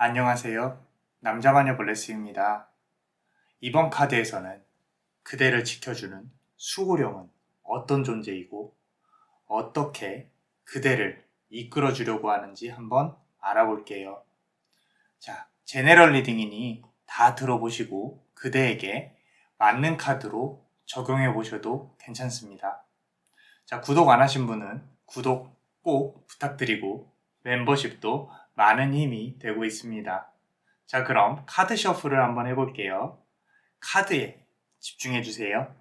안녕하세요. 남자마녀 블레스입니다. 이번 카드에서는 그대를 지켜주는 수호령은 어떤 존재이고 어떻게 그대를 이끌어주려고 하는지 한번 알아볼게요. 자, 제네럴 리딩이니 다 들어보시고 그대에게 맞는 카드로 적용해 보셔도 괜찮습니다. 자, 구독 안 하신 분은 구독 꼭 부탁드리고 멤버십도 많은 힘이 되고 있습니다. 자, 그럼 카드 셔플을 한번 해볼게요. 카드에 집중해주세요.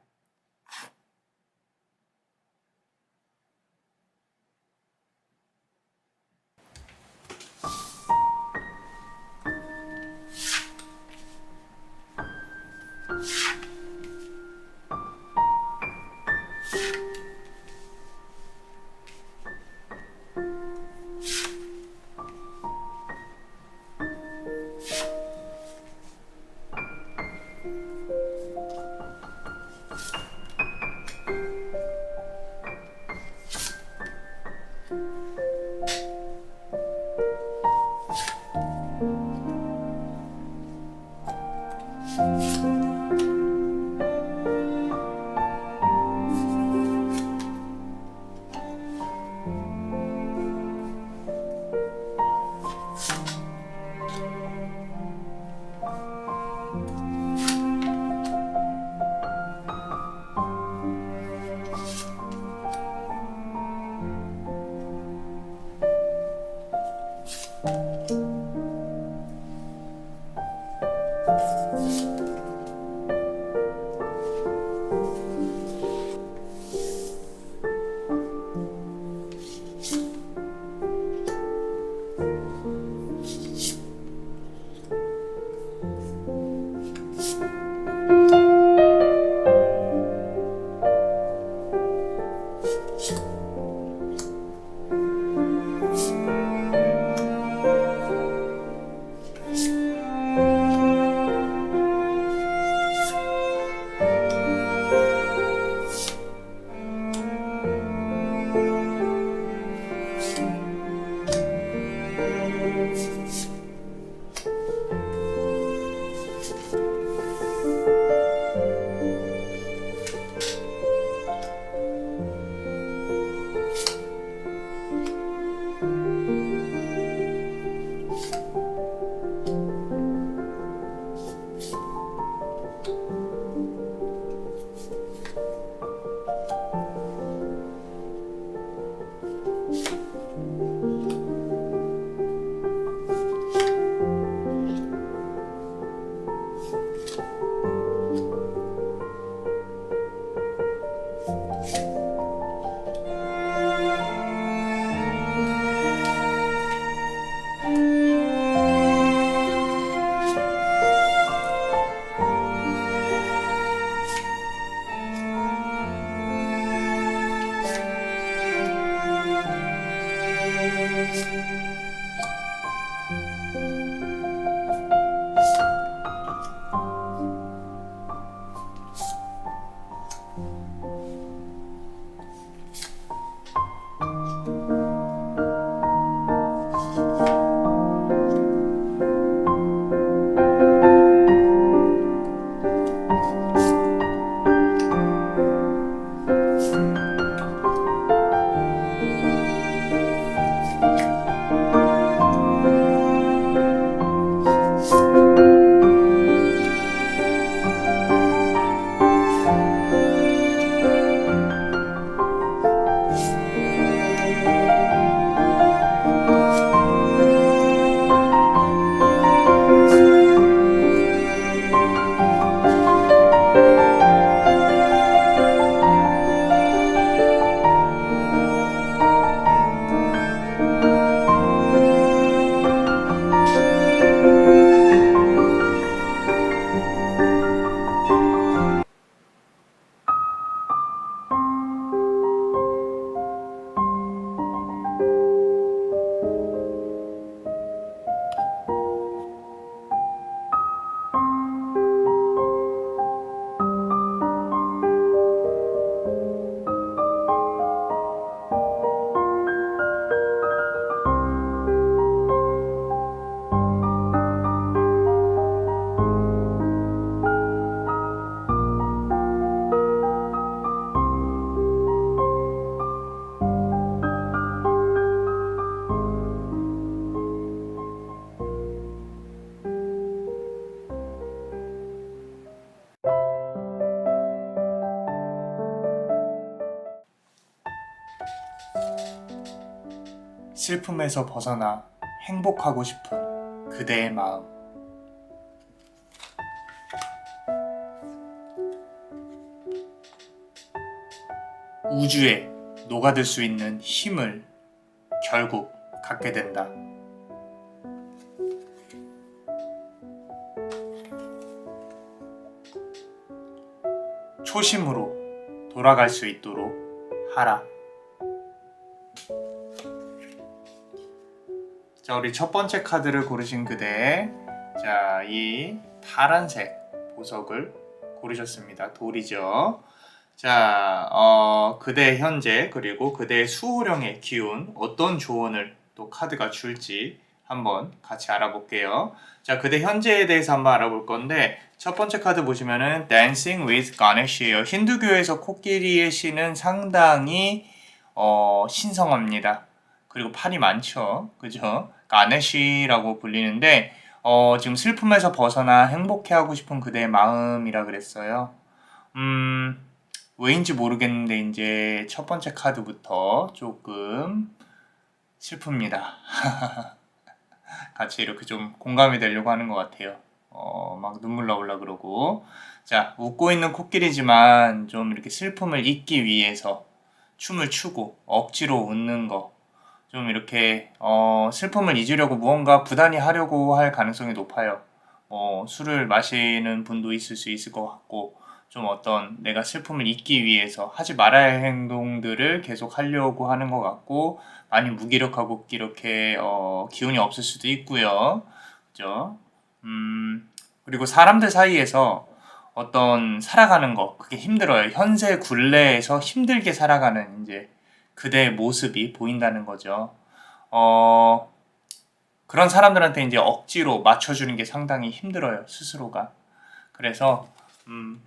슬픔에서 벗어나 행복하고 싶은 그대의 마음. 우주에 녹아들 수 있는 힘을 결국 갖게 된다. 초심으로 돌아갈 수 있도록 하라. 자, 우리 첫 번째 카드를 고르신 그대, 자, 이 파란색 보석을 고르셨습니다. 돌이죠. 자, 그대의 현재 그리고 그대의 수호령의 기운, 어떤 조언을 또 카드가 줄지 한번 같이 알아볼게요. 자, 그대 현재에 대해서 한번 알아볼 건데, 첫 번째 카드 보시면은 Dancing with Ganesh예요. 힌두교에서 코끼리의 신은 상당히 신성합니다. 그리고 팔이 많죠. 그죠? 가네시라고 불리는데 지금 슬픔에서 벗어나 행복해하고 싶은 그대의 마음이라 그랬어요. 왜인지 모르겠는데 이제 첫 번째 카드부터 조금 슬픕니다. 같이 이렇게 좀 공감이 되려고 하는 것 같아요. 막 눈물 나오려 그러고. 자, 웃고 있는 코끼리지만 좀 이렇게 슬픔을 잊기 위해서 춤을 추고 억지로 웃는 거. 좀 이렇게 슬픔을 잊으려고 무언가 부단히 하려고 할 가능성이 높아요. 술을 마시는 분도 있을 수 있을 것 같고, 좀 어떤 내가 슬픔을 잊기 위해서 하지 말아야 할 행동들을 계속 하려고 하는 것 같고, 많이 무기력하고 이렇게 기운이 없을 수도 있고요. 그죠? 그리고 사람들 사이에서 어떤 살아가는 거, 그게 힘들어요. 현세 굴레에서 힘들게 살아가는 이제 그대의 모습이 보인다는 거죠. 그런 사람들한테 이제 억지로 맞춰주는 게 상당히 힘들어요, 스스로가. 그래서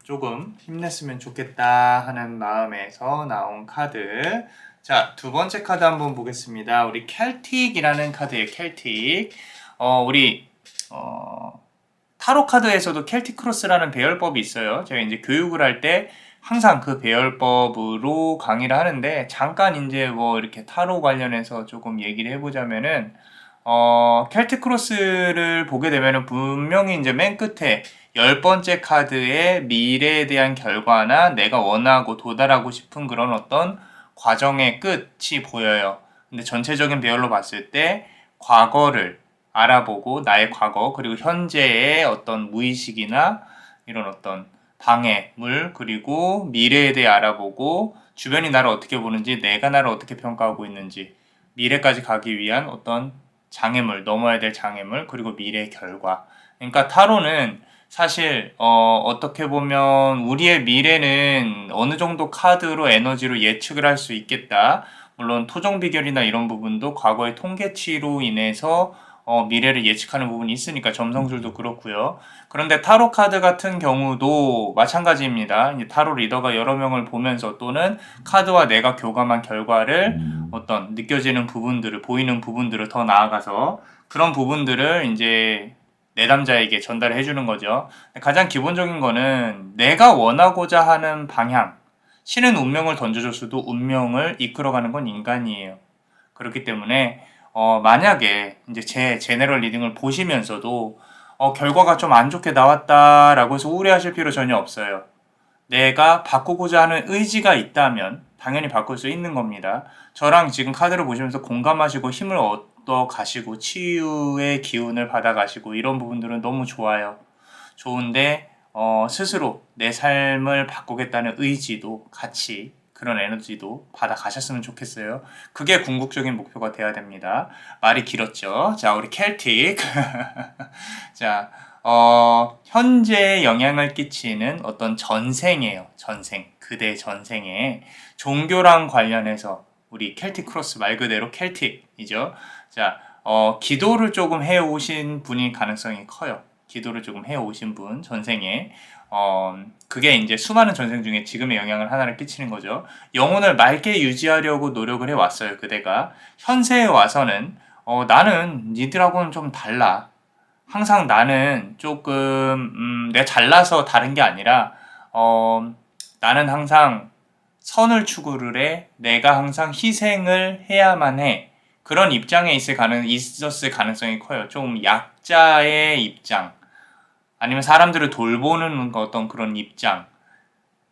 조금 힘냈으면 좋겠다 하는 마음에서 나온 카드. 자, 두 번째 카드 한번 보겠습니다. 우리 켈틱이라는 카드예요. 켈틱. 우리 타로 카드에서도 켈틱 크로스라는 배열법이 있어요. 제가 이제 교육을 할 때 항상 그 배열법으로 강의를 하는데, 잠깐 이제 뭐 이렇게 타로 관련해서 조금 얘기를 해보자면은, 켈틱 크로스를 보게 되면은 분명히 이제 맨 끝에 10번째 카드의 미래에 대한 결과나 내가 원하고 도달하고 싶은 그런 어떤 과정의 끝이 보여요. 근데 전체적인 배열로 봤을 때 과거를 알아보고 나의 과거 그리고 현재의 어떤 무의식이나 이런 어떤 방해물 그리고 미래에 대해 알아보고 주변이 나를 어떻게 보는지 내가 나를 어떻게 평가하고 있는지 미래까지 가기 위한 어떤 장애물, 넘어야 될 장애물 그리고 미래의 결과. 그러니까 타로는 사실 어떻게 보면 우리의 미래는 어느 정도 카드로 에너지로 예측을 할 수 있겠다. 물론 토정 비결이나 이런 부분도 과거의 통계치로 인해서 미래를 예측하는 부분이 있으니까 점성술도 그렇고요. 그런데 타로 카드 같은 경우도 마찬가지입니다. 이제 타로 리더가 여러 명을 보면서 또는 카드와 내가 교감한 결과를 어떤 느껴지는 부분들을 보이는 부분들을 더 나아가서 그런 부분들을 이제 내담자에게 전달을 해주는 거죠. 가장 기본적인 거는 내가 원하고자 하는 방향, 신은 운명을 던져줬어도 운명을 이끌어가는 건 인간이에요. 그렇기 때문에 만약에 이제 제 제너럴 리딩을 보시면서도 결과가 좀 안 좋게 나왔다라고 해서 우울해하실 필요 전혀 없어요. 내가 바꾸고자 하는 의지가 있다면 당연히 바꿀 수 있는 겁니다. 저랑 지금 카드를 보시면서 공감하시고 힘을 얻어 가시고 치유의 기운을 받아 가시고 이런 부분들은 너무 좋아요. 좋은데 스스로 내 삶을 바꾸겠다는 의지도 같이 그런 에너지도 받아 가셨으면 좋겠어요. 그게 궁극적인 목표가 돼야 됩니다. 말이 길었죠. 자, 우리 켈틱. 자, 현재에 영향을 끼치는 어떤 전생이에요. 전생. 그대 전생에 종교랑 관련해서 우리 켈틱 크로스 말 그대로 켈틱이죠. 자, 기도를 조금 해오신 분일 가능성이 커요. 기도를 조금 해오신 분, 전생에. 그게 이제 수많은 전생 중에 지금의 영향을 하나를 끼치는 거죠. 영혼을 맑게 유지하려고 노력을 해왔어요, 그대가. 현세에 와서는, 나는 니들하고는 좀 달라. 항상 나는 조금, 내가 잘나서 다른 게 아니라, 나는 항상 선을 추구를 해. 내가 항상 희생을 해야만 해. 그런 입장에 있었을 가능성이 커요. 좀 약자의 입장, 아니면 사람들을 돌보는 어떤 그런 입장,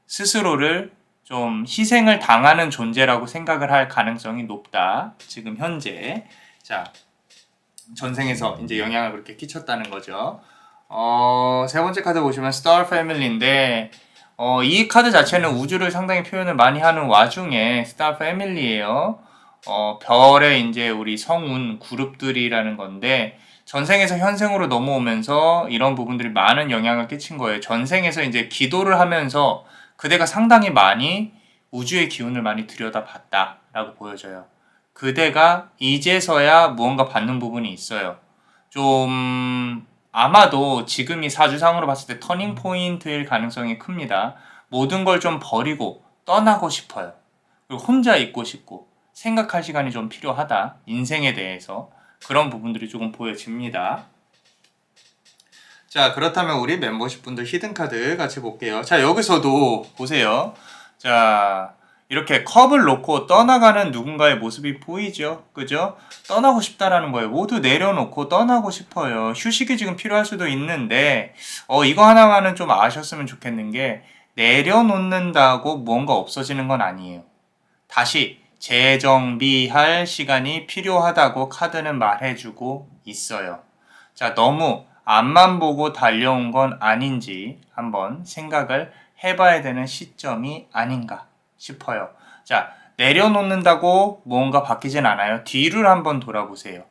스스로를 좀 희생을 당하는 존재라고 생각을 할 가능성이 높다. 지금 현재. 자, 전생에서 이제 영향을 그렇게 끼쳤다는 거죠. 세 번째 카드 보시면 스타 패밀리인데, 이 카드 자체는 우주를 상당히 표현을 많이 하는 와중에 스타 패밀리예요. 별의 이제 우리 성운 그룹들이라는 건데, 전생에서 현생으로 넘어오면서 이런 부분들이 많은 영향을 끼친 거예요. 전생에서 이제 기도를 하면서 그대가 상당히 많이 우주의 기운을 많이 들여다봤다라고 보여져요. 그대가 이제서야 무언가 받는 부분이 있어요. 좀 아마도 지금이 사주상으로 봤을 때 터닝 포인트일 가능성이 큽니다. 모든 걸 좀 버리고 떠나고 싶어요. 그리고 혼자 있고 싶고 생각할 시간이 좀 필요하다. 인생에 대해서 그런 부분들이 조금 보여집니다. 자, 그렇다면 우리 멤버십 분들 히든카드 같이 볼게요. 자, 여기서도 보세요. 자, 이렇게 컵을 놓고 떠나가는 누군가의 모습이 보이죠? 그죠? 떠나고 싶다라는 거예요. 모두 내려놓고 떠나고 싶어요. 휴식이 지금 필요할 수도 있는데, 이거 하나만은 좀 아셨으면 좋겠는 게, 내려놓는다고 무언가 없어지는 건 아니에요. 다시 재정비할 시간이 필요하다고 카드는 말해주고 있어요. 자, 너무 앞만 보고 달려온 건 아닌지 한번 생각을 해봐야 되는 시점이 아닌가 싶어요. 자, 내려놓는다고 무언가 바뀌진 않아요. 뒤를 한번 돌아보세요.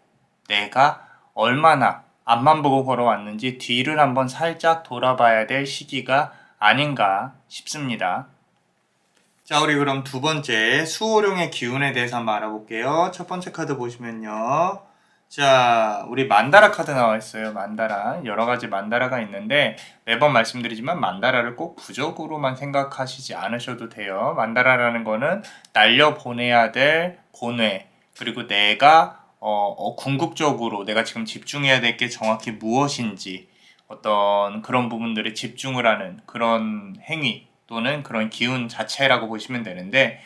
내가 얼마나 앞만 보고 걸어왔는지 뒤를 한번 살짝 돌아봐야 될 시기가 아닌가 싶습니다. 자, 우리 그럼 두 번째 수호룡의 기운에 대해서 한번 알아볼게요. 첫 번째 카드 보시면요. 자, 우리 만다라 카드 나와 있어요. 만다라. 여러 가지 만다라가 있는데 매번 말씀드리지만 만다라를 꼭 부적으로만 생각하시지 않으셔도 돼요. 만다라라는 거는 날려보내야 될 고뇌, 그리고 내가 궁극적으로 내가 지금 집중해야 될 게 정확히 무엇인지 어떤 그런 부분들에 집중을 하는 그런 행위 또는 그런 기운 자체라고 보시면 되는데,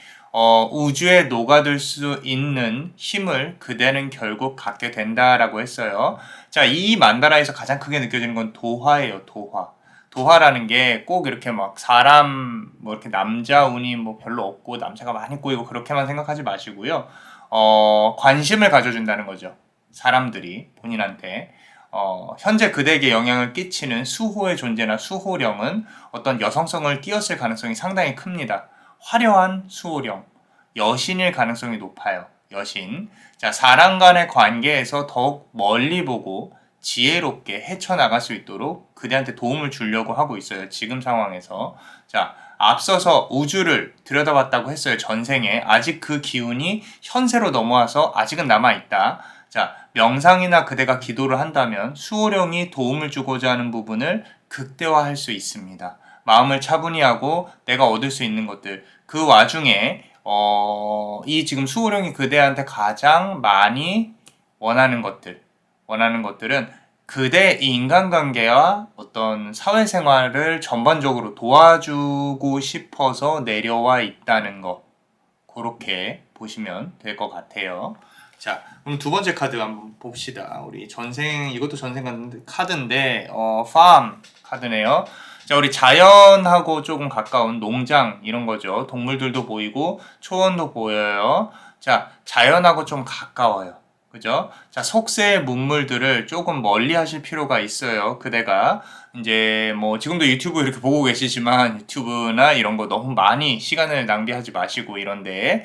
우주에 녹아들 수 있는 힘을 그대는 결국 갖게 된다라고 했어요. 자, 이 만다라에서 가장 크게 느껴지는 건 도화예요. 도화. 도화라는 게 꼭 이렇게 막 사람 뭐 이렇게 남자 운이 뭐 별로 없고 남자가 많이 꼬이고 그렇게만 생각하지 마시고요. 관심을 가져준다는 거죠. 사람들이 본인한테. 현재 그대에게 영향을 끼치는 수호의 존재나 수호령은 어떤 여성성을 띄었을 가능성이 상당히 큽니다. 화려한 수호령, 여신일 가능성이 높아요. 여신. 자, 사람 간의 관계에서 더욱 멀리 보고 지혜롭게 헤쳐나갈 수 있도록 그대한테 도움을 주려고 하고 있어요. 지금 상황에서. 자, 앞서서 우주를 들여다봤다고 했어요. 전생에. 아직 그 기운이 현세로 넘어와서 아직은 남아있다. 자, 명상이나 그대가 기도를 한다면 수호령이 도움을 주고자 하는 부분을 극대화할 수 있습니다. 마음을 차분히 하고 내가 얻을 수 있는 것들. 그 와중에 이 지금 수호령이 그대한테 가장 많이 원하는 것들은 그대 인간관계와 어떤 사회생활을 전반적으로 도와주고 싶어서 내려와 있다는 거. 그렇게 보시면 될 것 같아요. 자, 그럼 두 번째 카드 한번 봅시다. 우리 이것도 전생 카드인데, 팜 카드네요. 자, 우리 자연하고 조금 가까운 농장 이런 거죠. 동물들도 보이고 초원도 보여요. 자, 자연하고 좀 가까워요. 그죠? 자, 속세의 문물들을 조금 멀리 하실 필요가 있어요. 그대가 이제 뭐 지금도 유튜브 이렇게 보고 계시지만 유튜브나 이런 거 너무 많이 시간을 낭비하지 마시고 이런데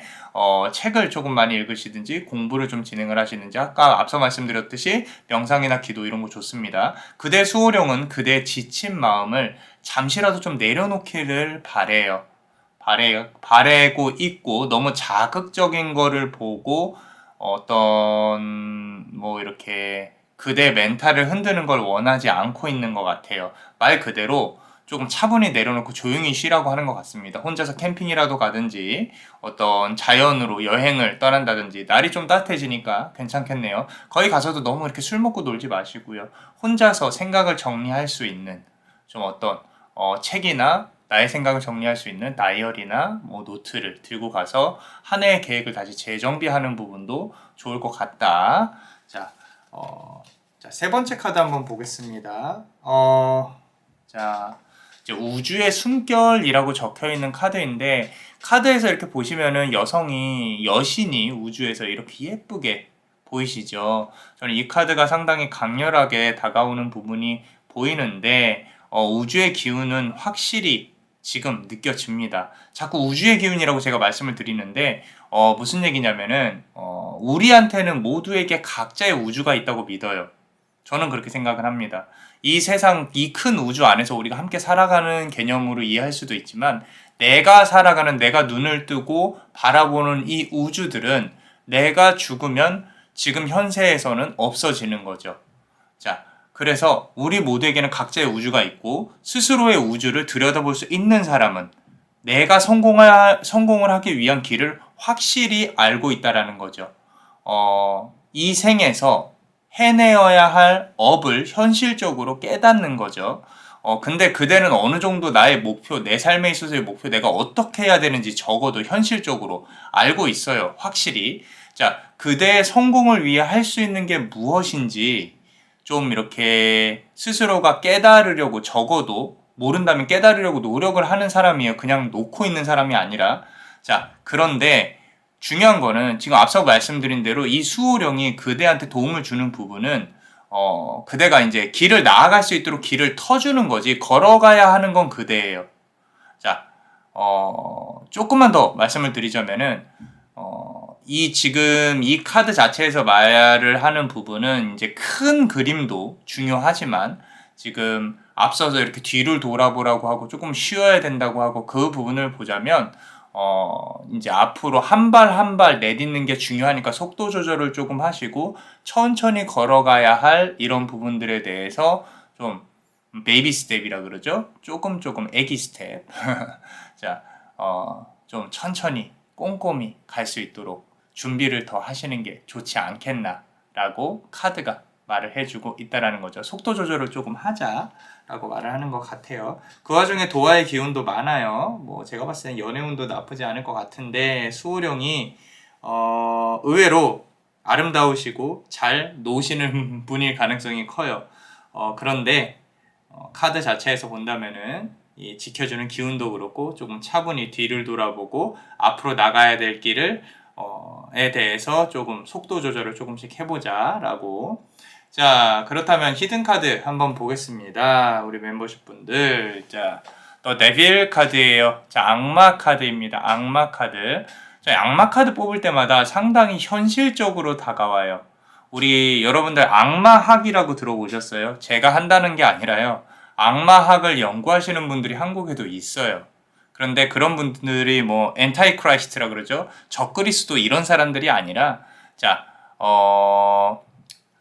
책을 조금 많이 읽으시든지 공부를 좀 진행을 하시든지 아까 앞서 말씀드렸듯이 명상이나 기도 이런 거 좋습니다. 그대 수호령은 그대의 지친 마음을 잠시라도 좀 내려놓기를 바래요. 바래고 있고 너무 자극적인 거를 보고 어떤 뭐 이렇게 그대 멘탈을 흔드는 걸 원하지 않고 있는 것 같아요. 말 그대로 조금 차분히 내려놓고 조용히 쉬라고 하는 것 같습니다. 혼자서 캠핑이라도 가든지 어떤 자연으로 여행을 떠난다든지 날이 좀 따뜻해지니까 괜찮겠네요. 거기 가서도 너무 이렇게 술 먹고 놀지 마시고요. 혼자서 생각을 정리할 수 있는 좀 어떤 책이나 나의 생각을 정리할 수 있는 다이어리나 뭐 노트를 들고 가서 한 해의 계획을 다시 재정비하는 부분도 좋을 것 같다. 자, 자, 세 번째 카드 한번 보겠습니다. 자, 이제 우주의 숨결이라고 적혀 있는 카드인데, 카드에서 이렇게 보시면은 여신이 우주에서 이렇게 예쁘게 보이시죠? 저는 이 카드가 상당히 강렬하게 다가오는 부분이 보이는데, 우주의 기운은 확실히 지금 느껴집니다. 자꾸 우주의 기운이라고 제가 말씀을 드리는데, 무슨 얘기냐면은, 우리한테는 모두에게 각자의 우주가 있다고 믿어요. 저는 그렇게 생각을 합니다. 이 세상, 이 큰 우주 안에서 우리가 함께 살아가는 개념으로 이해할 수도 있지만, 내가 눈을 뜨고 바라보는 이 우주들은 내가 죽으면 지금 현세에서는 없어지는 거죠. 자, 그래서 우리 모두에게는 각자의 우주가 있고, 스스로의 우주를 들여다볼 수 있는 사람은 내가 성공을 하기 위한 길을 확실히 알고 있다라는 거죠. 이 생에서 해내어야 할 업을 현실적으로 깨닫는 거죠. 근데 그대는 어느 정도 나의 목표, 내 삶에 있어서의 목표, 내가 어떻게 해야 되는지 적어도 현실적으로 알고 있어요. 확실히. 자, 그대의 성공을 위해 할 수 있는 게 무엇인지 좀 이렇게 스스로가 깨달으려고, 적어도 모른다면 깨달으려고 노력을 하는 사람이에요. 그냥 놓고 있는 사람이 아니라. 자, 그런데 중요한 거는 지금 앞서 말씀드린 대로 이 수호령이 그대한테 도움을 주는 부분은 그대가 이제 길을 나아갈 수 있도록 길을 터주는 거지, 걸어가야 하는 건 그대예요. 자, 조금만 더 말씀을 드리자면은, 지금 이 카드 자체에서 말을 하는 부분은 이제 큰 그림도 중요하지만, 지금 앞서서 이렇게 뒤를 돌아보라고 하고 조금 쉬어야 된다고 하고 그 부분을 보자면, 이제 앞으로 한 발 한 발 내딛는 게 중요하니까 속도 조절을 조금 하시고 천천히 걸어가야 할 이런 부분들에 대해서 좀 베이비 스텝이라 그러죠. 조금 애기 스텝. 자, 좀 천천히 꼼꼼히 갈 수 있도록 준비를 더 하시는 게 좋지 않겠나라고 카드가 말을 해주고 있다라는 거죠. 속도 조절을 조금 하자라고 말을 하는 것 같아요. 그 와중에 도화의 기운도 많아요. 뭐 제가 봤을 땐 연애운도 나쁘지 않을 것 같은데, 수호령이 의외로 아름다우시고 잘 노시는 분일 가능성이 커요. 그런데 카드 자체에서 본다면은 이 지켜주는 기운도 그렇고 조금 차분히 뒤를 돌아보고 앞으로 나가야 될 길을 에 대해서 조금 속도 조절을 조금씩 해보자라고. 자, 그렇다면 히든 카드 한번 보겠습니다. 우리 멤버십 분들. 자, 더 데빌 카드예요. 자, 악마 카드입니다. 악마 카드. 자, 악마 카드 뽑을 때마다 상당히 현실적으로 다가와요. 우리 여러분들 악마학이라고 들어보셨어요? 제가 한다는 게 아니라요, 악마학을 연구하시는 분들이 한국에도 있어요. 그런데 그런 분들이 뭐 엔타이 크라이스트라 그러죠. 적그리스도 이런 사람들이 아니라, 자,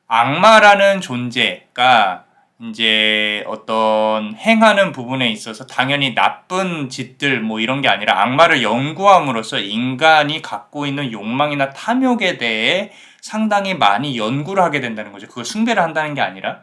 악마라는 존재가 이제 어떤 행하는 부분에 있어서 당연히 나쁜 짓들 뭐 이런 게 아니라, 악마를 연구함으로써 인간이 갖고 있는 욕망이나 탐욕에 대해 상당히 많이 연구를 하게 된다는 거죠. 그걸 숭배를 한다는 게 아니라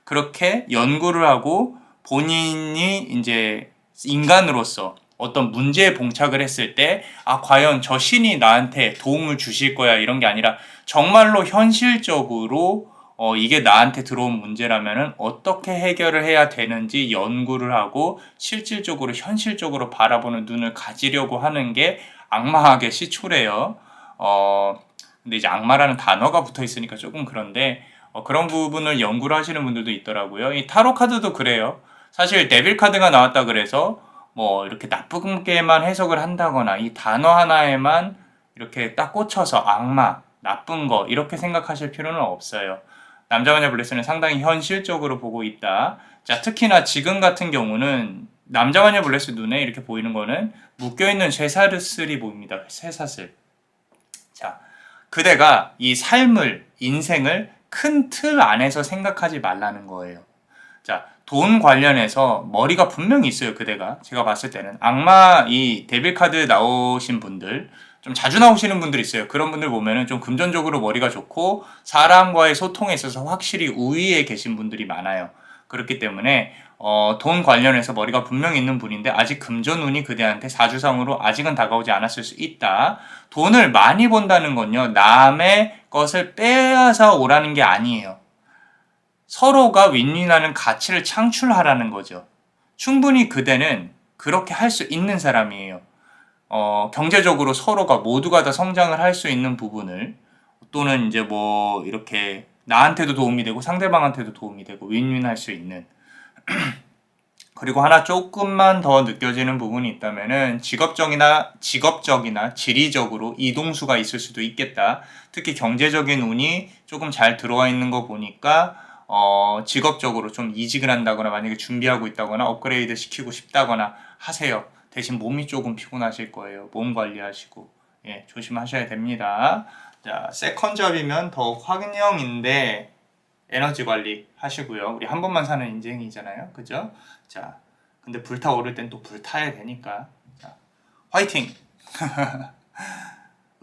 그렇게 연구를 하고 본인이 이제 인간으로서 어떤 문제에 봉착을 했을 때, 과연 저 신이 나한테 도움을 주실 거야 이런 게 아니라 정말로 현실적으로 이게 나한테 들어온 문제라면은 어떻게 해결을 해야 되는지 연구를 하고 실질적으로 현실적으로 바라보는 눈을 가지려고 하는 게 악마학의 시초래요. 근데 이제 악마라는 단어가 붙어 있으니까 조금 그런데, 그런 부분을 연구를 하시는 분들도 있더라고요. 이 타로 카드도 그래요. 사실 데빌 카드가 나왔다 그래서 뭐 이렇게 나쁘게만 해석을 한다거나 이 단어 하나에만 이렇게 딱 꽂혀서 악마, 나쁜 거 이렇게 생각하실 필요는 없어요. 남자마녀 블레스는 상당히 현실적으로 보고 있다. 자, 특히나 지금 같은 경우는 남자마녀 블레스 눈에 이렇게 보이는 거는 묶여있는 쇠사슬이 보입니다. 쇠사슬. 자, 그대가 이 삶을, 인생을 큰 틀 안에서 생각하지 말라는 거예요. 자, 돈 관련해서 머리가 분명히 있어요, 그대가. 제가 봤을 때는 악마, 이 데빌 카드 나오신 분들, 좀 자주 나오시는 분들 있어요. 그런 분들 보면은 좀 금전적으로 머리가 좋고 사람과의 소통에 있어서 확실히 우위에 계신 분들이 많아요. 그렇기 때문에 돈 관련해서 머리가 분명히 있는 분인데 아직 금전운이 그대한테 사주상으로 아직은 다가오지 않았을 수 있다. 돈을 많이 번다는 건요, 남의 것을 빼앗아 오라는 게 아니에요. 서로가 윈윈하는 가치를 창출하라는 거죠. 충분히 그대는 그렇게 할 수 있는 사람이에요. 경제적으로 서로가 모두가 다 성장을 할 수 있는 부분을, 또는 이제 뭐 이렇게 나한테도 도움이 되고 상대방한테도 도움이 되고 윈윈할 수 있는. 그리고 하나 조금만 더 느껴지는 부분이 있다면은 직업적이나 지리적으로 이동수가 있을 수도 있겠다. 특히 경제적인 운이 조금 잘 들어와 있는 거 보니까 직업적으로 좀 이직을 한다거나 만약에 준비하고 있다거나 업그레이드 시키고 싶다거나 하세요. 대신 몸이 조금 피곤하실 거예요. 몸 관리하시고 조심하셔야 됩니다. 자, 세컨잡이면 더 확인형인데 에너지 관리 하시고요. 우리 한 번만 사는 인생이잖아요. 그죠? 자, 근데 불타오를 땐 또 불타야 되니까. 자, 화이팅!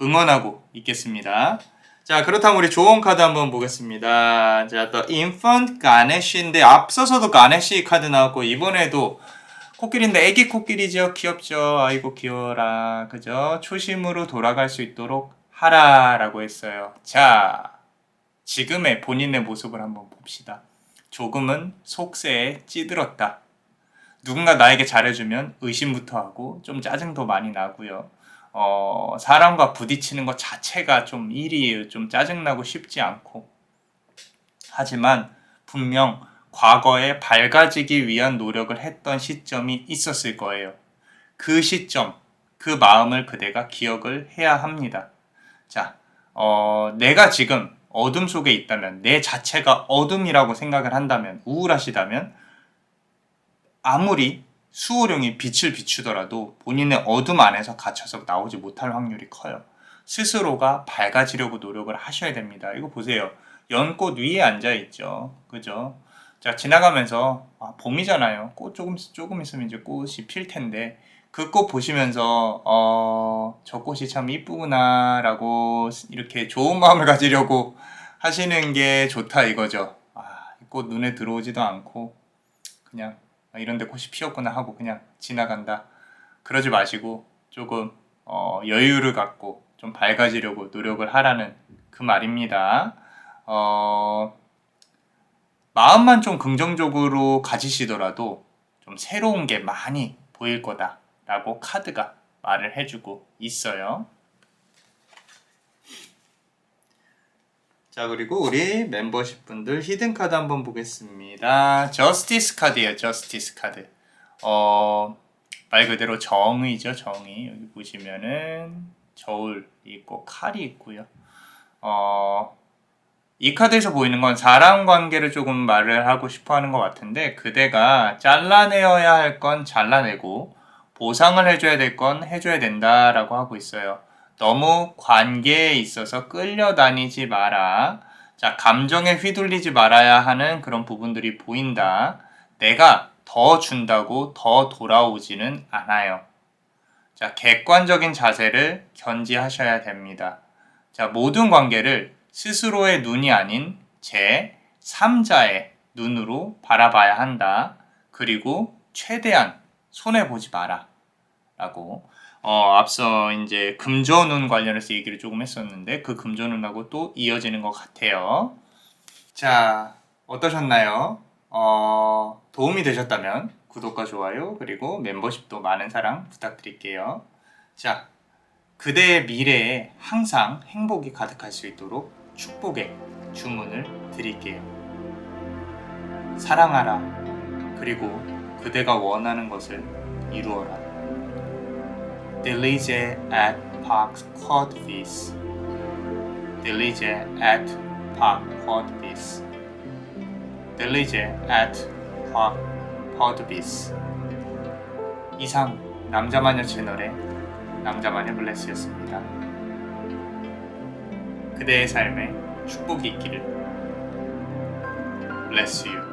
응원하고 있겠습니다. 자, 그렇다면 우리 좋은 카드 한번 보겠습니다. 자, 또 인펀트 가네시인데 앞서서도 가네시 카드 나왔고 이번에도 코끼리인데 애기 코끼리죠. 귀엽죠. 아이고 귀여워라. 그죠? 초심으로 돌아갈 수 있도록 하라라고 했어요. 자, 지금의 본인의 모습을 한번 봅시다. 조금은 속세에 찌들었다. 누군가 나에게 잘해주면 의심부터 하고 좀 짜증도 많이 나고요. 사람과 부딪히는 것 자체가 좀 일이에요. 좀 짜증나고 쉽지 않고. 하지만 분명 과거에 밝아지기 위한 노력을 했던 시점이 있었을 거예요. 그 시점, 그 마음을 그대가 기억을 해야 합니다. 자, 내가 지금 어둠 속에 있다면, 내 자체가 어둠이라고 생각을 한다면, 우울하시다면 아무리 수호령이 빛을 비추더라도 본인의 어둠 안에서 갇혀서 나오지 못할 확률이 커요. 스스로가 밝아지려고 노력을 하셔야 됩니다. 이거 보세요. 연꽃 위에 앉아있죠. 그죠? 자, 지나가면서 봄이잖아요. 꽃 조금 있으면 이제 꽃이 필 텐데 그 꽃 보시면서 저 꽃이 참 이쁘구나 라고 이렇게 좋은 마음을 가지려고 하시는 게 좋다 이거죠. 이 꽃 눈에 들어오지도 않고 그냥 이런 데 꽃이 피었구나 하고 그냥 지나간다. 그러지 마시고 조금 여유를 갖고 좀 밝아지려고 노력을 하라는 그 말입니다. 마음만 좀 긍정적으로 가지시더라도 좀 새로운 게 많이 보일 거다라고 카드가 말을 해주고 있어요. 자, 그리고 우리 멤버십 분들 히든 카드 한번 보겠습니다. 저스티스 카드예요. 저스티스 카드. 말 그대로 정의죠. 정의. 여기 보시면은 저울이 있고 칼이 있고요. 이 카드에서 보이는 건 사람 관계를 조금 말을 하고 싶어 하는 것 같은데 그대가 잘라내어야 할 건 잘라내고 보상을 해줘야 될 건 해줘야 된다라고 하고 있어요. 너무 관계에 있어서 끌려다니지 마라. 자, 감정에 휘둘리지 말아야 하는 그런 부분들이 보인다. 내가 더 준다고 더 돌아오지는 않아요. 자, 객관적인 자세를 견지하셔야 됩니다. 자, 모든 관계를 스스로의 눈이 아닌 제 3자의 눈으로 바라봐야 한다. 그리고 최대한 손해보지 마라. 라고 앞서 이제 금전운 관련해서 얘기를 조금 했었는데 그 금전운하고 또 이어지는 것 같아요. 자, 어떠셨나요? 도움이 되셨다면 구독과 좋아요 그리고 멤버십도 많은 사랑 부탁드릴게요. 자, 그대의 미래에 항상 행복이 가득할 수 있도록 축복의 주문을 드릴게요. 사랑하라. 그리고 그대가 원하는 것을 이루어라. Diligez et pax quod vis. Diligez et pax quod vis. Diligez et pax quod vis. 이상 남자마녀 채널의 남자마녀 블레스였습니다. 그대의 삶에 축복이 있기를. Bless you.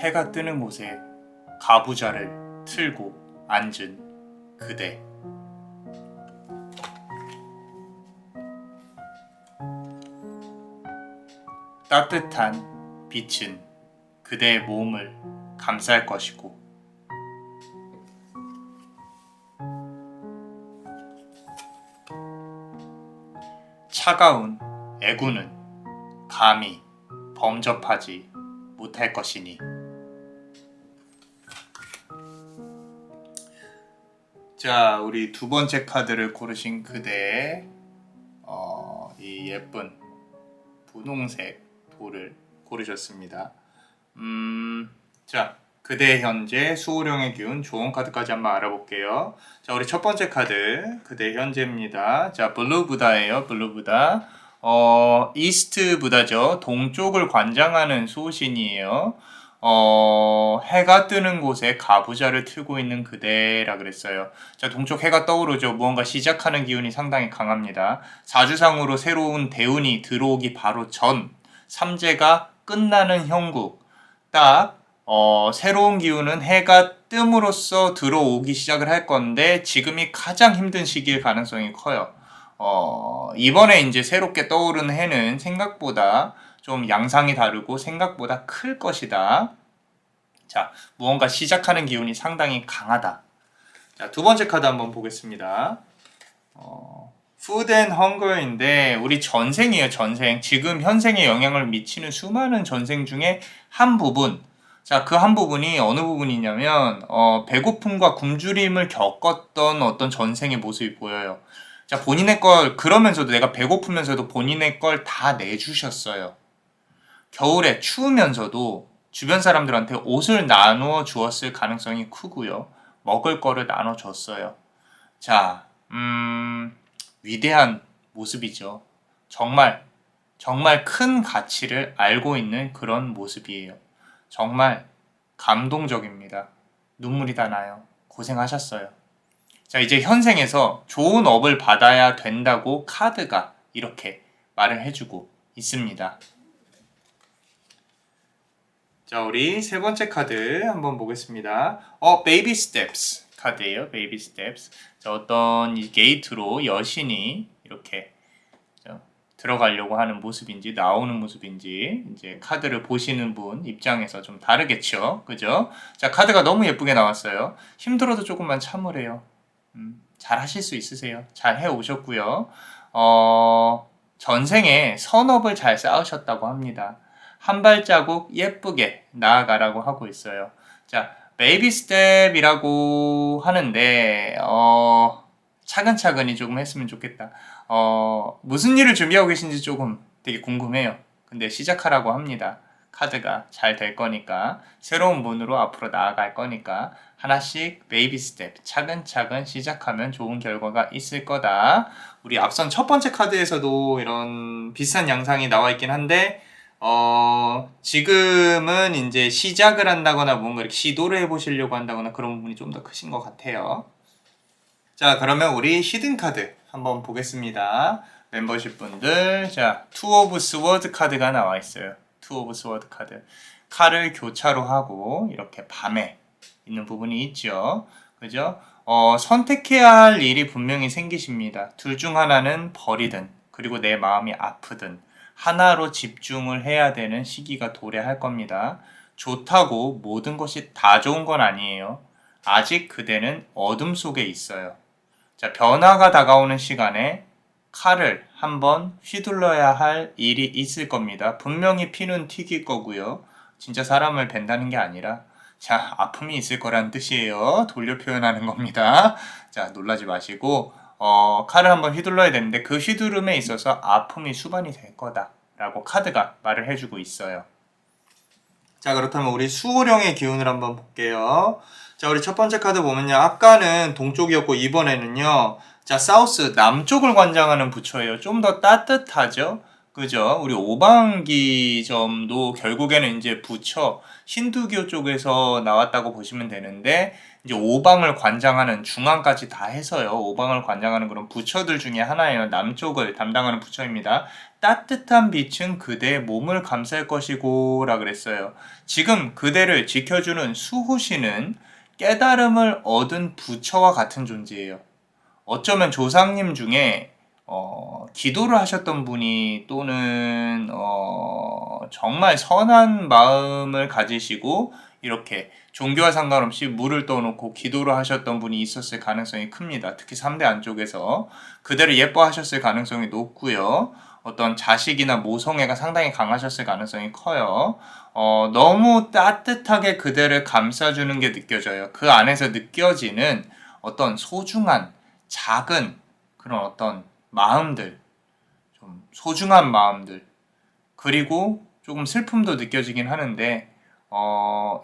해가 뜨는 곳에 가부좌를 틀고 앉은 그대. 따뜻한 빛은 그대의 몸을 감쌀 것이고 차가운 애구는 감히 범접하지 못할 것이니. 자, 우리 두 번째 카드를 고르신 그대의 이 예쁜 분홍색 돌을 고르셨습니다. 자, 그대 현재 수호령의 기운 좋은 카드까지 한번 알아볼게요. 자, 우리 첫 번째 카드 그대 현재입니다. 자, 블루 부다예요. 블루 부다. 이스트 부다죠. 동쪽을 관장하는 수호신이에요. 해가 뜨는 곳에 가부좌를 틀고 있는 그대라 그랬어요. 자, 동쪽 해가 떠오르죠. 무언가 시작하는 기운이 상당히 강합니다. 사주상으로 새로운 대운이 들어오기 바로 전 삼재가 끝나는 형국. 딱 새로운 기운은 해가 뜸으로써 들어오기 시작을 할 건데 지금이 가장 힘든 시기일 가능성이 커요. 이번에 이제 새롭게 떠오른 해는 생각보다 좀 양상이 다르고 생각보다 클 것이다. 자, 무언가 시작하는 기운이 상당히 강하다. 자, 두 번째 카드 한번 보겠습니다. Food and Hunger인데 우리 전생이에요. 전생. 지금 현생에 영향을 미치는 수많은 전생 중에 한 부분. 자, 그 한 부분이 어느 부분이냐면 배고픔과 굶주림을 겪었던 어떤 전생의 모습이 보여요. 자, 본인의 걸 그러면서도 내가 배고프면서도 본인의 걸 다 내주셨어요. 겨울에 추우면서도 주변 사람들한테 옷을 나누어 주었을 가능성이 크고요. 먹을 거를 나눠줬어요. 자, 위대한 모습이죠. 정말 큰 가치를 알고 있는 그런 모습이에요. 정말 감동적입니다. 눈물이 다 나요. 고생하셨어요. 자, 이제 현생에서 좋은 업을 받아야 된다고 카드가 이렇게 말을 해주고 있습니다. 자, 우리 세 번째 카드 한번 보겠습니다. Baby Steps 카드예요. Baby Steps. 자, 어떤 이 게이트로 여신이 이렇게 들어가려고 하는 모습인지 나오는 모습인지 이제 카드를 보시는 분 입장에서 좀 다르겠죠. 그죠? 자, 카드가 너무 예쁘게 나왔어요. 힘들어도 조금만 참으래요. 잘 하실 수 있으세요. 잘 해오셨고요. 전생에 선업을 잘 쌓으셨다고 합니다. 한 발자국 예쁘게 나아가라고 하고 있어요. 자, 베이비 스텝이라고 하는데 차근차근히 조금 했으면 좋겠다. 무슨 일을 준비하고 계신지 조금 되게 궁금해요. 근데 시작하라고 합니다. 카드가 잘 될 거니까 새로운 문으로 앞으로 나아갈 거니까 하나씩 베이비 스텝 차근차근 시작하면 좋은 결과가 있을 거다. 우리 앞선 첫 번째 카드에서도 이런 비슷한 양상이 나와 있긴 한데 지금은 이제 시작을 한다거나 뭔가 이렇게 시도를 해보시려고 한다거나 그런 부분이 좀 더 크신 것 같아요. 자, 그러면 우리 히든 카드 한번 보겠습니다. 멤버십 분들, 자, 투 오브 스워드 카드가 나와 있어요. 투 오브 스워드 카드. 칼을 교차로 하고 이렇게 밤에 있는 부분이 있죠. 그죠? 선택해야 할 일이 분명히 생기십니다. 둘 중 하나는 버리든 그리고 내 마음이 아프든 하나로 집중을 해야 되는 시기가 도래할 겁니다. 좋다고 모든 것이 다 좋은 건 아니에요. 아직 그대는 어둠 속에 있어요. 자, 변화가 다가오는 시간에 칼을 한번 휘둘러야 할 일이 있을 겁니다. 분명히 피는 튀길 거고요. 진짜 사람을 벤다는 게 아니라 자, 아픔이 있을 거란 뜻이에요. 돌려 표현하는 겁니다. 자, 놀라지 마시고 칼을 한번 휘둘러야 되는데 그 휘두름에 있어서 아픔이 수반이 될 거다 라고 카드가 말을 해주고 있어요. 자, 그렇다면 우리 수호령의 기운을 한번 볼게요. 자, 우리 첫 번째 카드 보면요. 아까는 동쪽이었고 이번에는요. 자, 사우스 남쪽을 관장하는 부처예요. 좀 더 따뜻하죠? 그죠? 우리 오방기점도 결국에는 이제 부처 힌두교 쪽에서 나왔다고 보시면 되는데 이제 오방을 관장하는 중앙까지 다 해서요. 오방을 관장하는 그런 부처들 중에 하나예요. 남쪽을 담당하는 부처입니다. 따뜻한 빛은 그대의 몸을 감쌀 것이고 라 그랬어요. 지금 그대를 지켜주는 수호신은 깨달음을 얻은 부처와 같은 존재예요. 어쩌면 조상님 중에 기도를 하셨던 분이 또는 정말 선한 마음을 가지시고 이렇게 종교와 상관없이 물을 떠놓고 기도를 하셨던 분이 있었을 가능성이 큽니다. 특히 3대 안쪽에서 그대를 예뻐하셨을 가능성이 높고요. 어떤 자식이나 모성애가 상당히 강하셨을 가능성이 커요. 너무 따뜻하게 그대를 감싸주는 게 느껴져요. 그 안에서 느껴지는 어떤 소중한 작은 그런 어떤 마음들, 좀 소중한 마음들, 그리고 조금 슬픔도 느껴지긴 하는데,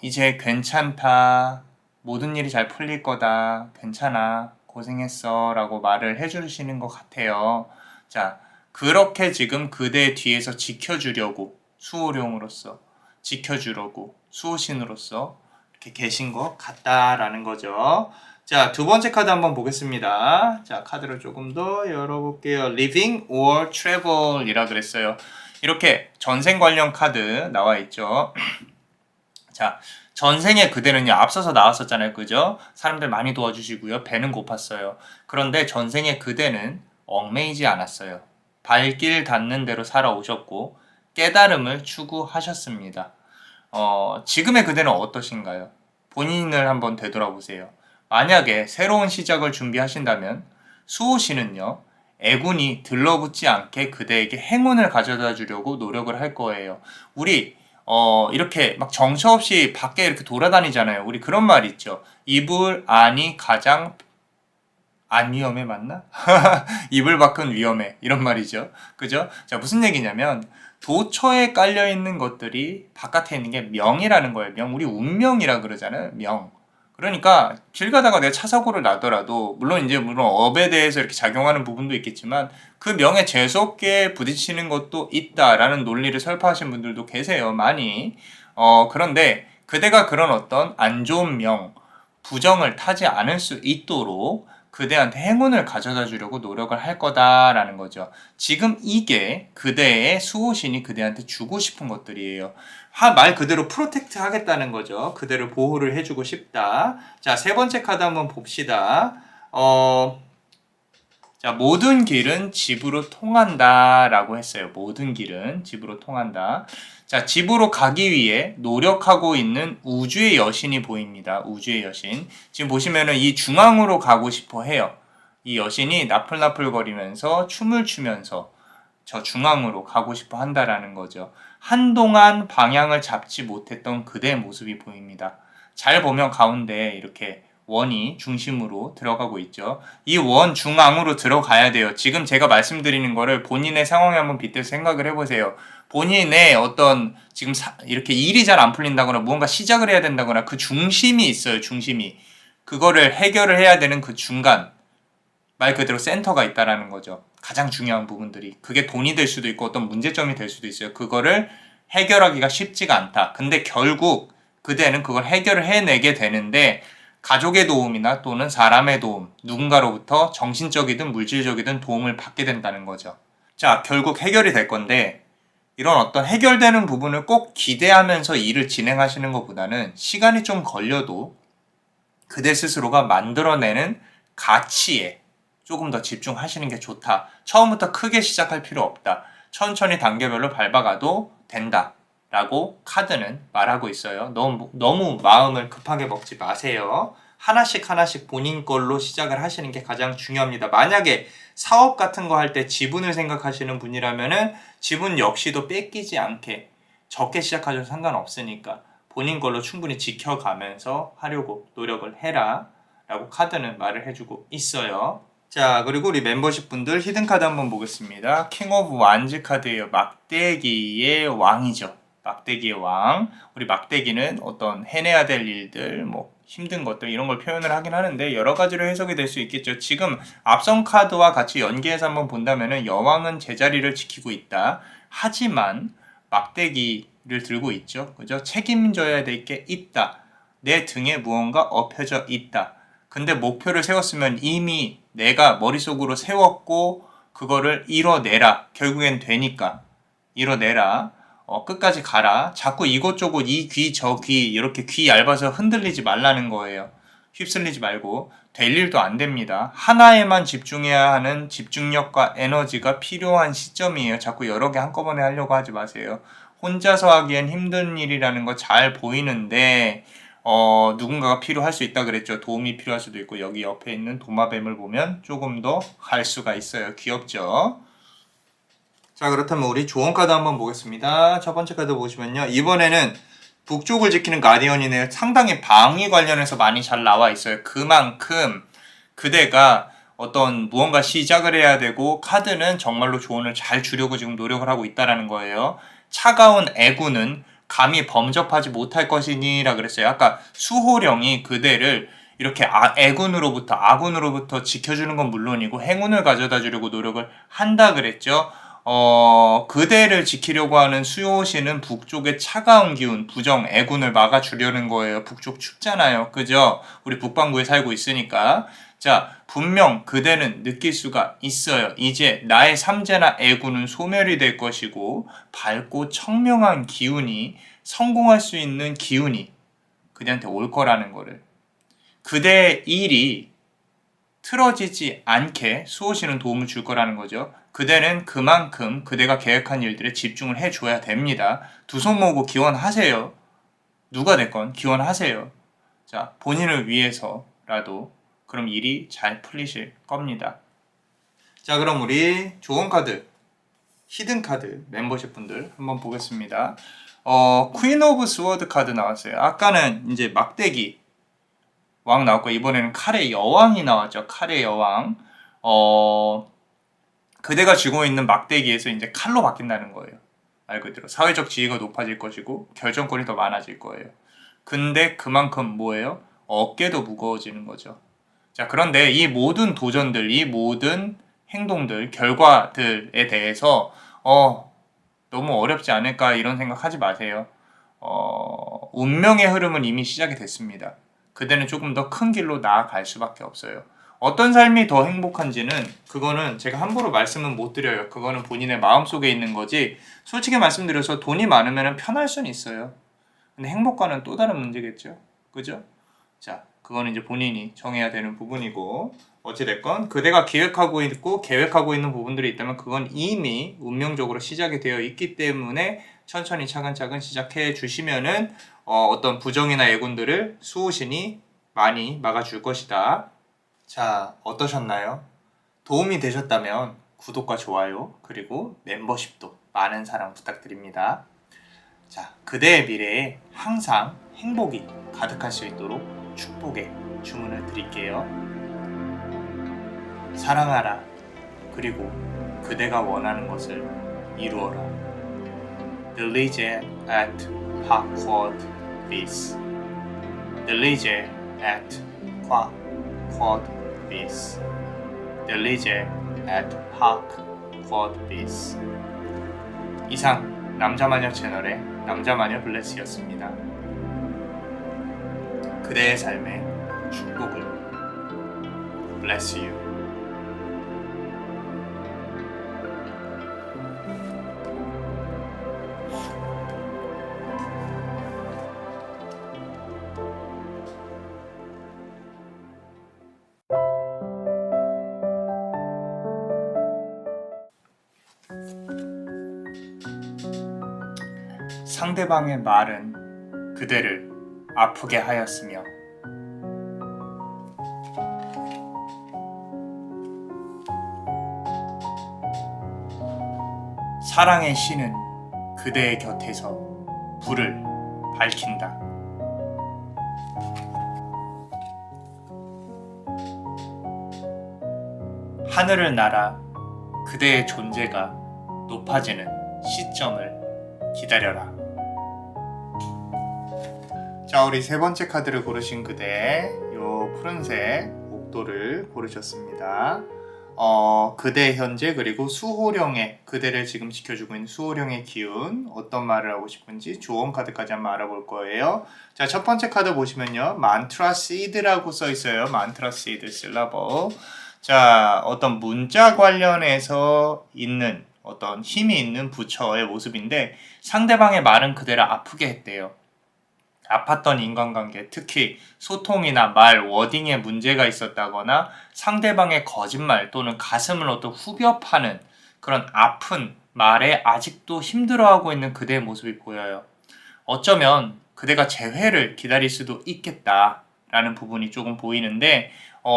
이제 괜찮다, 모든 일이 잘 풀릴 거다, 괜찮아, 고생했어, 라고 말을 해주시는 것 같아요. 자, 그렇게 지금 그대 뒤에서 지켜주려고, 수호령으로서, 지켜주려고, 수호신으로서, 이렇게 계신 것 같다라는 거죠. 자, 두 번째 카드 한번 보겠습니다. 자, 카드를 조금 더 열어볼게요. Living or Travel 이라 그랬어요. 이렇게 전생 관련 카드 나와 있죠. 자, 전생에 그대는요, 앞서서 나왔었잖아요. 그죠? 사람들 많이 도와주시고요. 배는 고팠어요. 그런데 전생에 그대는 얽매이지 않았어요. 발길 닿는 대로 살아오셨고, 깨달음을 추구하셨습니다. 지금의 그대는 어떠신가요? 본인을 한번 되돌아보세요. 만약에 새로운 시작을 준비하신다면 수호신은요, 애군이 들러붙지 않게 그대에게 행운을 가져다 주려고 노력을 할 거예요. 우리 이렇게 막 정처 없이 밖에 이렇게 돌아다니잖아요. 우리 그런 말 있죠. 이불 안이 가장 안 위험해 맞나? 이불 밖은 위험해 이런 말이죠. 그죠? 자, 무슨 얘기냐면 도처에 깔려 있는 것들이 바깥에 있는 게 명이라는 거예요. 명. 우리 운명이라 그러잖아요. 명. 그러니까 길 가다가 내가 차 사고를 나더라도 물론 업에 대해서 이렇게 작용하는 부분도 있겠지만 그 명에 재수없게 부딪히는 것도 있다라는 논리를 설파하신 분들도 계세요. 많이. 그런데 그대가 그런 어떤 안 좋은 명, 부정을 타지 않을 수 있도록 그대한테 행운을 가져다 주려고 노력을 할 거다라는 거죠. 지금 이게 그대의 수호신이 그대한테 주고 싶은 것들이에요. 말 그대로 프로텍트 하겠다는 거죠. 그대를 보호를 해주고 싶다. 자, 세 번째 카드 한번 봅시다. 자, 모든 길은 집으로 통한다 라고 했어요. 모든 길은 집으로 통한다. 자, 집으로 가기 위해 노력하고 있는 우주의 여신이 보입니다. 우주의 여신. 지금 보시면은 이 중앙으로 가고 싶어 해요. 이 여신이 나풀나풀거리면서 춤을 추면서 저 중앙으로 가고 싶어 한다라는 거죠. 한동안 방향을 잡지 못했던 그대의 모습이 보입니다. 잘 보면 가운데 이렇게 원이 중심으로 들어가고 있죠. 이 원 중앙으로 들어가야 돼요. 지금 제가 말씀드리는 거를 본인의 상황에 한번 빗대서 생각을 해보세요. 본인의 어떤 지금 이렇게 일이 잘 안 풀린다거나 무언가 시작을 해야 된다거나 그 중심이 있어요. 중심이. 그거를 해결을 해야 되는 그 중간. 말 그대로 센터가 있다라는 거죠. 가장 중요한 부분들이. 그게 돈이 될 수도 있고 어떤 문제점이 될 수도 있어요. 그거를 해결하기가 쉽지가 않다. 근데 결국 그대는 그걸 해결을 해내게 되는데 가족의 도움이나 또는 사람의 도움, 누군가로부터 정신적이든 물질적이든 도움을 받게 된다는 거죠. 자, 결국 해결이 될 건데 이런 어떤 해결되는 부분을 꼭 기대하면서 일을 진행하시는 것보다는 시간이 좀 걸려도 그대 스스로가 만들어내는 가치에 조금 더 집중하시는 게 좋다. 처음부터 크게 시작할 필요 없다. 천천히 단계별로 밟아가도 된다. 라고 카드는 말하고 있어요. 너무 마음을 급하게 먹지 마세요. 하나씩 하나씩 본인 걸로 시작을 하시는 게 가장 중요합니다. 만약에 사업 같은 거 할 때 지분을 생각하시는 분이라면은 지분 역시도 뺏기지 않게 적게 시작하셔도 상관없으니까 본인 걸로 충분히 지켜가면서 하려고 노력을 해라. 라고 카드는 말을 해주고 있어요. 자, 그리고 우리 멤버십 분들 히든카드 한번 보겠습니다. 킹 오브 완즈 카드예요. 막대기의 왕이죠. 막대기의 왕. 우리 막대기는 어떤 해내야 될 일들, 힘든 것들 이런 걸 표현을 하긴 하는데 여러 가지로 해석이 될 수 있겠죠. 지금 앞선 카드와 같이 연계해서 한번 본다면은 여왕은 제자리를 지키고 있다. 하지만 막대기를 들고 있죠. 그죠? 책임져야 될 게 있다. 내 등에 무언가 엎혀져 있다. 근데 목표를 세웠으면 이미 내가 머릿속으로 세웠고 그거를 이뤄내라. 결국엔 되니까 이뤄내라. 끝까지 가라. 자꾸 이곳저곳 이 귀 저 귀 이렇게 귀 얇아서 흔들리지 말라는 거예요. 휩쓸리지 말고 될 일도 안 됩니다. 하나에만 집중해야 하는 집중력과 에너지가 필요한 시점이에요. 자꾸 여러 개 한꺼번에 하려고 하지 마세요. 혼자서 하기엔 힘든 일이라는 거 잘 보이는데 누군가가 필요할 수 있다 그랬죠. 도움이 필요할 수도 있고 여기 옆에 있는 도마뱀을 보면 조금 더 갈 수가 있어요. 귀엽죠? 자, 그렇다면 우리 조언 카드 한번 보겠습니다. 첫 번째 카드 보시면요. 이번에는 북쪽을 지키는 가디언이네요. 상당히 방위 관련해서 많이 잘 나와 있어요. 그만큼 그대가 어떤 무언가 시작을 해야 되고 카드는 정말로 조언을 잘 주려고 지금 노력을 하고 있다는 거예요. 차가운 애구는 감히 범접하지 못할 것이니라 그랬어요. 아까 수호령이 그대를 이렇게 아군으로부터 지켜주는 건 물론이고 행운을 가져다 주려고 노력을 한다 그랬죠. 그대를 지키려고 하는 수호신은 북쪽의 차가운 기운, 부정, 애군을 막아주려는 거예요. 북쪽 춥잖아요. 그죠? 우리 북반구에 살고 있으니까. 자, 분명 그대는 느낄 수가 있어요. 이제 나의 삼재나 애군은 소멸이 될 것이고 밝고 청명한 기운이 성공할 수 있는 기운이 그대한테 올 거라는 거를. 그대의 일이 틀어지지 않게 수호신은 도움을 줄 거라는 거죠. 그대는 그만큼 그대가 계획한 일들에 집중을 해줘야 됩니다. 두 손 모으고 기원하세요. 누가 됐건 기원하세요. 자, 본인을 위해서라도 그럼 일이 잘 풀리실 겁니다. 자, 그럼 우리 조언 카드, 히든 카드 멤버십 분들 한번 보겠습니다. 퀸 오브 스워드 카드 나왔어요. 아까는 이제 막대기 왕 나왔고 이번에는 칼의 여왕이 나왔죠. 칼의 여왕. 그대가 쥐고 있는 막대기에서 이제 칼로 바뀐다는 거예요. 말 그대로 사회적 지위가 높아질 것이고 결정권이 더 많아질 거예요. 근데 그만큼 뭐예요? 어깨도 무거워지는 거죠. 자, 그런데 이 모든 도전들, 이 모든 행동들, 결과들에 대해서 너무 어렵지 않을까 이런 생각하지 마세요. 운명의 흐름은 이미 시작이 됐습니다. 그대는 조금 더 큰 길로 나아갈 수밖에 없어요. 어떤 삶이 더 행복한지는 그거는 제가 함부로 말씀은 못 드려요. 그거는 본인의 마음속에 있는 거지 솔직히 말씀드려서 돈이 많으면 편할 수는 있어요. 근데 행복과는 또 다른 문제겠죠. 그죠? 자, 그거는 이제 본인이 정해야 되는 부분이고 어찌됐건 그대가 기획하고 있고 계획하고 있는 부분들이 있다면 그건 이미 운명적으로 시작이 되어 있기 때문에 천천히 차근차근 시작해 주시면은 어떤 부정이나 애군들을 수호신이 많이 막아줄 것이다. 자, 어떠셨나요? 도움이 되셨다면 구독과 좋아요 그리고 멤버십도 많은 사랑 부탁드립니다. 자, 그대의 미래에 항상 행복이 가득할 수 있도록 축복의 주문을 드릴게요. 사랑하라. 그리고 그대가 원하는 것을 이루어라. Diligé et pas quod vis. Diligé et pas quod vis. Diligé et pas quod vis. 이상 남자마녀 채널의 남자마녀 블레스였습니다. 그대의 삶에 축복을. Bless you. 상대방의 말은 그대를 아프게 하였으며 사랑의 신은 그대의 곁에서 불을 밝힌다. 하늘을 날아 그대의 존재가 높아지는 시점을 기다려라. 자, 우리 세 번째 카드를 고르신 그대, 요 푸른색 목도를 고르셨습니다. 그대 현재 그리고 수호령의 그대를 지금 지켜주고 있는 수호령의 기운 어떤 말을 하고 싶은지 조언 카드까지 한번 알아볼 거예요. 자, 첫 번째 카드 보시면요. 만트라 시드라고 써 있어요. 만트라 시드 실라버. 자, 어떤 문자 관련해서 있는 어떤 힘이 있는 부처의 모습인데 상대방의 말은 그대를 아프게 했대요. 아팠던 인간관계, 특히 소통이나 말, 워딩에 문제가 있었다거나 상대방의 거짓말 또는 가슴을 어떤 후벼 파는 그런 아픈 말에 아직도 힘들어하고 있는 그대의 모습이 보여요. 어쩌면 그대가 재회를 기다릴 수도 있겠다라는 부분이 조금 보이는데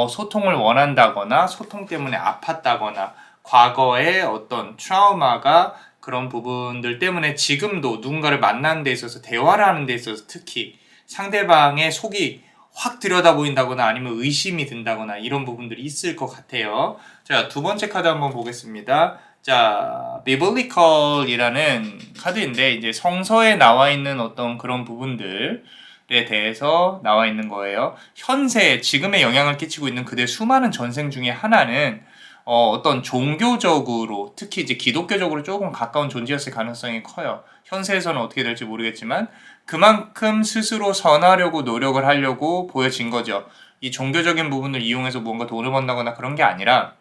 소통을 원한다거나 소통 때문에 아팠다거나 과거의 어떤 트라우마가 그런 부분들 때문에 지금도 누군가를 만나는 데 있어서 대화를 하는 데 있어서 특히 상대방의 속이 확 들여다 보인다거나 아니면 의심이 든다거나 이런 부분들이 있을 것 같아요. 자, 두 번째 카드 한번 보겠습니다. 자, biblical이라는 카드인데 이제 성서에 나와 있는 어떤 그런 부분들에 대해서 나와 있는 거예요. 현세, 지금의 영향을 끼치고 있는 그대 수많은 전생 중에 하나는 어떤 종교적으로 특히 이제 기독교적으로 조금 가까운 존재였을 가능성이 커요. 현세에서는 어떻게 될지 모르겠지만 그만큼 스스로 선하려고 노력을 하려고 보여진 거죠. 이 종교적인 부분을 이용해서 뭔가 돈을 번다거나 그런 게 아니라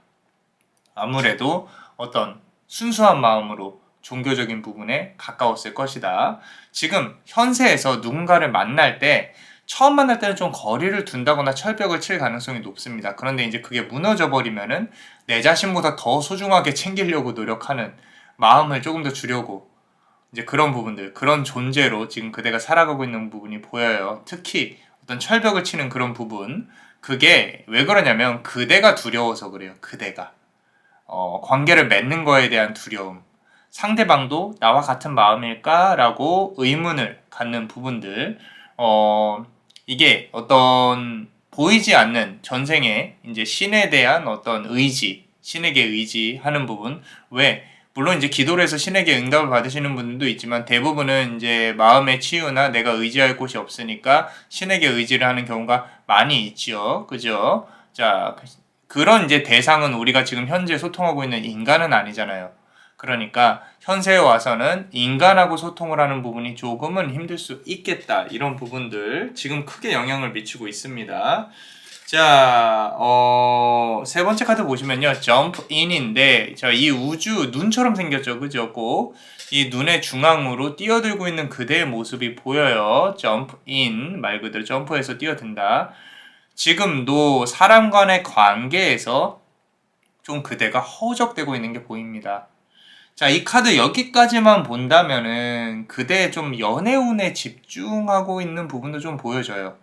아무래도 어떤 순수한 마음으로 종교적인 부분에 가까웠을 것이다. 지금 현세에서 누군가를 만날 때 처음 만날 때는 좀 거리를 둔다거나 철벽을 칠 가능성이 높습니다. 그런데 이제 그게 무너져 버리면은 내 자신보다 더 소중하게 챙기려고 노력하는 마음을 조금 더 주려고 이제 그런 부분들, 그런 존재로 지금 그대가 살아가고 있는 부분이 보여요. 특히 어떤 철벽을 치는 그런 부분, 그게 왜 그러냐면 그대가 두려워서 그래요. 그대가. 관계를 맺는 거에 대한 두려움. 상대방도 나와 같은 마음일까라고 의문을 갖는 부분들. 이게 어떤 보이지 않는 전생에 이제 신에 대한 어떤 의지, 신에게 의지하는 부분. 왜? 물론 이제 기도를 해서 신에게 응답을 받으시는 분들도 있지만 대부분은 이제 마음의 치유나 내가 의지할 곳이 없으니까 신에게 의지를 하는 경우가 많이 있지요. 그죠? 자, 그런 이제 대상은 우리가 지금 현재 소통하고 있는 인간은 아니잖아요. 그러니까 현세에 와서는 인간하고 소통을 하는 부분이 조금은 힘들 수 있겠다. 이런 부분들 지금 크게 영향을 미치고 있습니다. 자, 세 번째 카드 보시면요. jump in인데, 이 우주 눈처럼 생겼죠. 그죠? 꼭. 이 눈의 중앙으로 뛰어들고 있는 그대의 모습이 보여요. jump in. 말 그대로 점프해서 뛰어든다. 지금도 사람 간의 관계에서 좀 그대가 허우적대고 있는 게 보입니다. 자, 이 카드 여기까지만 본다면은 그대의 좀 연애운에 집중하고 있는 부분도 좀 보여져요.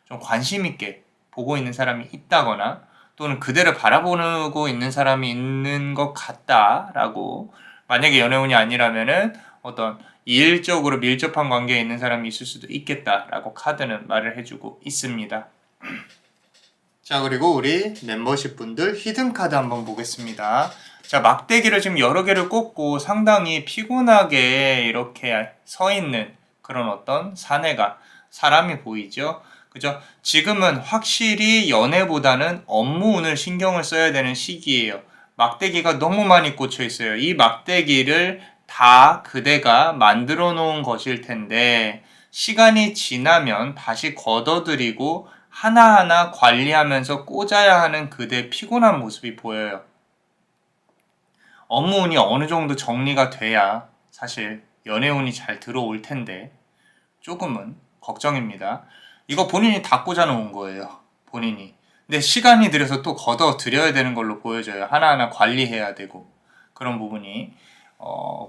좀 관심 있게 보고 있는 사람이 있다거나 또는 그대를 바라보고 있는 사람이 있는 것 같다라고 만약에 연애운이 아니라면은 어떤 일적으로 밀접한 관계에 있는 사람이 있을 수도 있겠다라고 카드는 말을 해주고 있습니다. 자, 그리고 우리 멤버십 분들 히든 카드 한번 보겠습니다. 자, 막대기를 지금 여러 개를 꽂고 상당히 피곤하게 이렇게 서 있는 그런 어떤 사내가 사람이 보이죠. 그죠? 지금은 확실히 연애보다는 업무운을 신경을 써야 되는 시기예요. 막대기가 너무 많이 꽂혀 있어요. 이 막대기를 다 그대가 만들어 놓은 것일 텐데 시간이 지나면 다시 걷어들이고 하나하나 관리하면서 꽂아야 하는 그대의 피곤한 모습이 보여요. 업무운이 어느 정도 정리가 돼야 사실 연애운이 잘 들어올 텐데 조금은 걱정입니다. 이거 본인이 다 꽂아놓은 거예요. 본인이. 근데 시간이 들여서 또 걷어 들여야 되는 걸로 보여져요. 하나하나 관리해야 되고 그런 부분이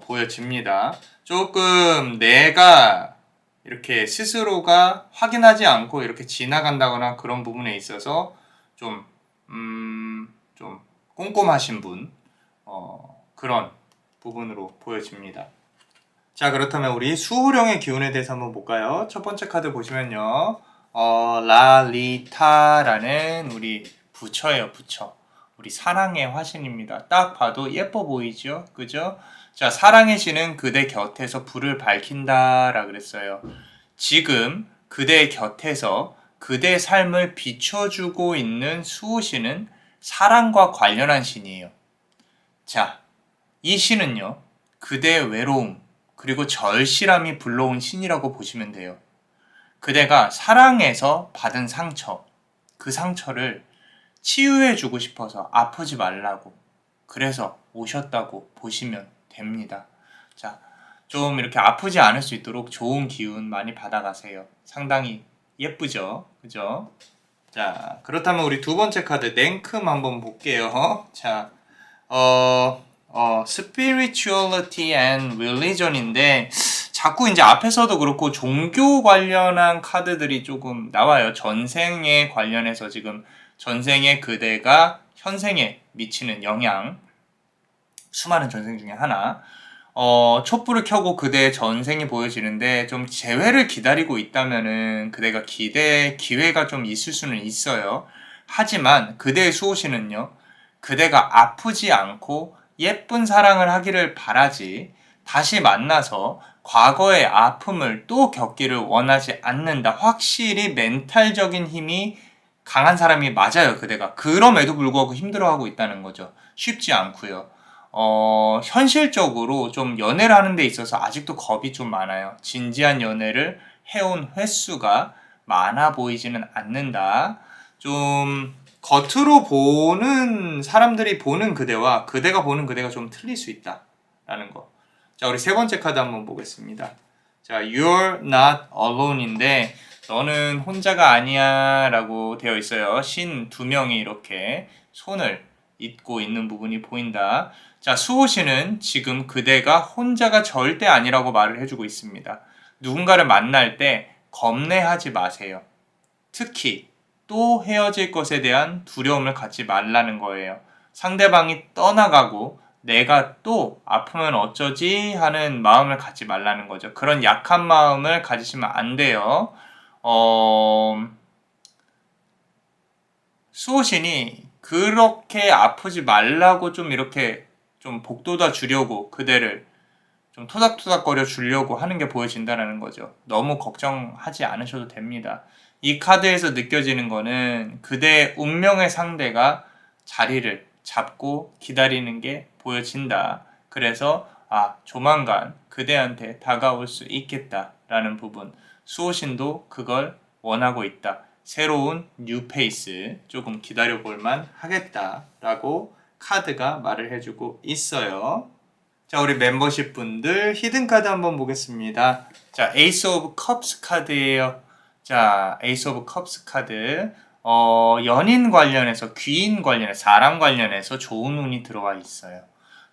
보여집니다. 조금 내가 이렇게 스스로가 확인하지 않고 이렇게 지나간다거나 그런 부분에 있어서 좀 꼼꼼하신 분 그런 부분으로 보여집니다. 자, 그렇다면 우리 수호령의 기운에 대해서 한번 볼까요? 첫 번째 카드 보시면요. 라리타라는 우리 부처예요, 부처. 우리 사랑의 화신입니다. 딱 봐도 예뻐 보이죠? 그죠? 자, 사랑의 신은 그대 곁에서 불을 밝힌다라 그랬어요. 지금 그대 곁에서 그대 삶을 비춰주고 있는 수호신은 사랑과 관련한 신이에요. 자, 이 신은요, 그대의 외로움, 그리고 절실함이 불러온 신이라고 보시면 돼요. 그대가 사랑에서 받은 상처, 그 상처를 치유해주고 싶어서 아프지 말라고, 그래서 오셨다고 보시면 됩니다. 자, 좀 이렇게 아프지 않을 수 있도록 좋은 기운 많이 받아가세요. 상당히 예쁘죠? 그죠? 자, 그렇다면 우리 두 번째 카드, 냉큼 한번 볼게요. 자, spirituality and religion인데, 자꾸 이제 앞에서도 그렇고 종교 관련한 카드들이 조금 나와요. 전생에 관련해서 지금 전생에 그대가 현생에 미치는 영향, 수많은 전생 중에 하나. 촛불을 켜고 그대의 전생이 보여지는데 좀 재회를 기다리고 있다면은 그대가 기회가 좀 있을 수는 있어요. 하지만 그대의 수호신은요, 그대가 아프지 않고 예쁜 사랑을 하기를 바라지 다시 만나서 과거의 아픔을 또 겪기를 원하지 않는다. 확실히 멘탈적인 힘이 강한 사람이 맞아요, 그대가. 그럼에도 불구하고 힘들어하고 있다는 거죠. 쉽지 않고요. 현실적으로 좀 연애를 하는 데 있어서 아직도 겁이 좀 많아요. 진지한 연애를 해온 횟수가 많아 보이지는 않는다. 좀 겉으로 보는 사람들이 보는 그대와 그대가 보는 그대가 좀 틀릴 수 있다라는 거. 자, 우리 세 번째 카드 한번 보겠습니다. 자, You're not alone인데 너는 혼자가 아니야 라고 되어 있어요. 신 두 명이 이렇게 손을 잇고 있는 부분이 보인다. 자, 수호신은 지금 그대가 혼자가 절대 아니라고 말을 해주고 있습니다. 누군가를 만날 때 겁내하지 마세요. 특히 또 헤어질 것에 대한 두려움을 갖지 말라는 거예요. 상대방이 떠나가고 내가 또 아프면 어쩌지 하는 마음을 갖지 말라는 거죠. 그런 약한 마음을 가지시면 안 돼요. 수호신이 그렇게 아프지 말라고 좀 이렇게 좀 복돋아 주려고 그대를 좀 토닥토닥거려 주려고 하는 게 보여진다는 거죠. 너무 걱정하지 않으셔도 됩니다. 이 카드에서 느껴지는 거는 그대의 운명의 상대가 자리를 잡고 기다리는 게 보여진다. 그래서 조만간 그대한테 다가올 수 있겠다라는 부분. 수호신도 그걸 원하고 있다. 새로운 뉴페이스 조금 기다려볼만 하겠다라고 카드가 말을 해주고 있어요. 자, 우리 멤버십 분들 히든 카드 한번 보겠습니다. 자, 에이스 오브 컵스 카드예요. 자, 에이스 오브 컵스 카드. 연인 관련해서, 귀인 관련해서, 사람 관련해서 좋은 운이 들어와 있어요.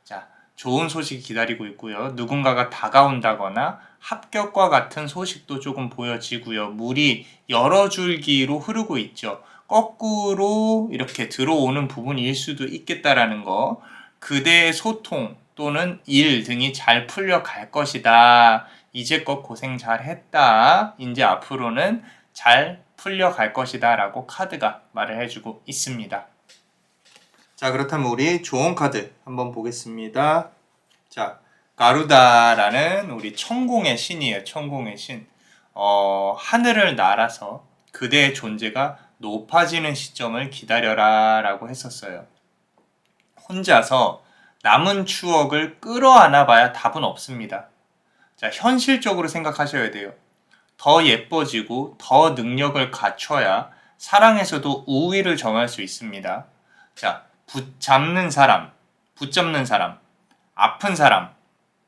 자, 좋은 소식이 기다리고 있고요. 누군가가 다가온다거나 합격과 같은 소식도 조금 보여지고요. 물이 여러 줄기로 흐르고 있죠. 거꾸로 이렇게 들어오는 부분일 수도 있겠다라는 거. 그대의 소통 또는 일 등이 잘 풀려갈 것이다. 이제껏 고생 잘 했다. 이제 앞으로는 잘 풀려갈 것이다. 라고 카드가 말을 해주고 있습니다. 자, 그렇다면 우리 좋은 카드 한번 보겠습니다. 자, 가루다라는 우리 천공의 신이에요. 천공의 신. 하늘을 날아서 그대의 존재가 높아지는 시점을 기다려라 라고 했었어요. 혼자서 남은 추억을 끌어안아 봐야 답은 없습니다. 자, 현실적으로 생각하셔야 돼요. 더 예뻐지고 더 능력을 갖춰야 사랑에서도 우위를 정할 수 있습니다. 자, 붙잡는 사람, 아픈 사람,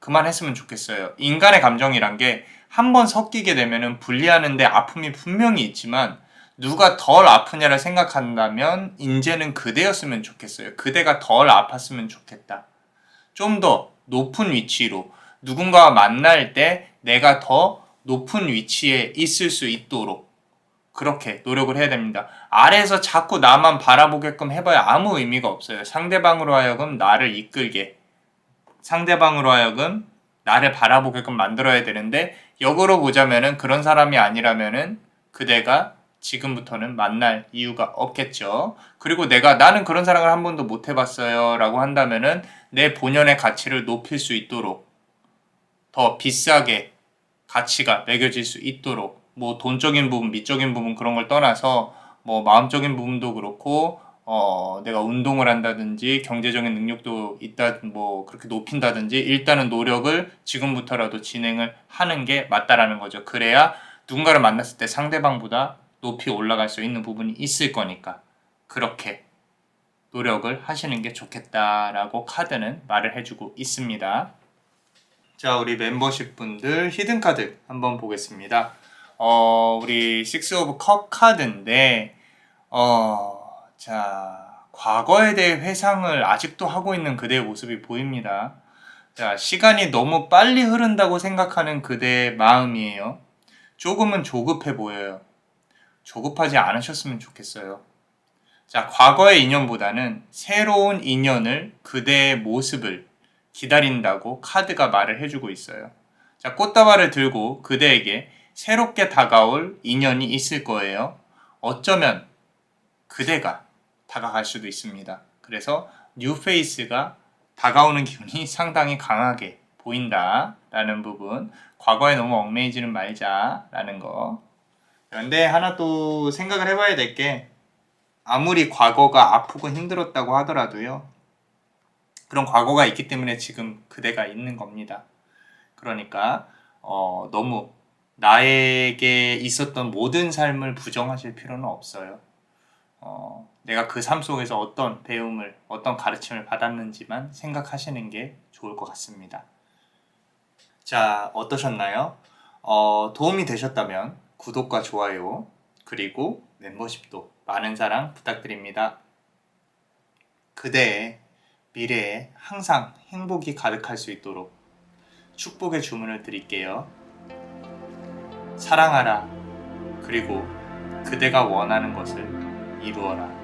그만했으면 좋겠어요. 인간의 감정이란 게 한 번 섞이게 되면은 분리하는데 아픔이 분명히 있지만 누가 덜 아프냐를 생각한다면 이제는 그대였으면 좋겠어요. 그대가 덜 아팠으면 좋겠다. 좀 더 높은 위치로 누군가와 만날 때 내가 더 높은 위치에 있을 수 있도록 그렇게 노력을 해야 됩니다. 아래에서 자꾸 나만 바라보게끔 해봐야 아무 의미가 없어요. 상대방으로 하여금 나를 이끌게, 상대방으로 하여금 나를 바라보게끔 만들어야 되는데, 역으로 보자면은 그런 사람이 아니라면은 그대가 지금부터는 만날 이유가 없겠죠. 그리고 나는 그런 사랑을 한 번도 못 해봤어요 라고 한다면은 내 본연의 가치를 높일 수 있도록 더 비싸게 가치가 매겨질 수 있도록 뭐 돈적인 부분, 미적인 부분 그런 걸 떠나서 뭐 마음적인 부분도 그렇고 내가 운동을 한다든지 경제적인 능력도 있다 뭐 그렇게 높인다든지 일단은 노력을 지금부터라도 진행을 하는 게 맞다라는 거죠. 그래야 누군가를 만났을 때 상대방보다 높이 올라갈 수 있는 부분이 있을 거니까 그렇게 노력을 하시는 게 좋겠다라고 카드는 말을 해주고 있습니다. 자, 우리 멤버십 분들 히든 카드 한번 보겠습니다. 우리 6 오브 컵 카드인데 자, 과거에 대해 회상을 아직도 하고 있는 그대의 모습이 보입니다. 자, 시간이 너무 빨리 흐른다고 생각하는 그대의 마음이에요. 조금은 조급해 보여요. 조급하지 않으셨으면 좋겠어요. 자, 과거의 인연보다는 새로운 인연을 그대의 모습을 기다린다고 카드가 말을 해주고 있어요. 자, 꽃다발을 들고 그대에게 새롭게 다가올 인연이 있을 거예요. 어쩌면 그대가 다가갈 수도 있습니다. 그래서 뉴페이스가 다가오는 기운이 상당히 강하게 보인다라는 부분, 과거에 너무 얽매이지는 말자라는 거. 그런데 하나 또 생각을 해봐야 될 게 아무리 과거가 아프고 힘들었다고 하더라도요. 그런 과거가 있기 때문에 지금 그대가 있는 겁니다. 그러니까 너무 나에게 있었던 모든 삶을 부정하실 필요는 없어요. 내가 그 삶 속에서 어떤 배움을, 어떤 가르침을 받았는지만 생각하시는 게 좋을 것 같습니다. 자, 어떠셨나요? 도움이 되셨다면 구독과 좋아요, 그리고 멤버십도 많은 사랑 부탁드립니다. 그대의 미래에 항상 행복이 가득할 수 있도록 축복의 주문을 드릴게요. 사랑하라. 그리고 그대가 원하는 것을 이루어라.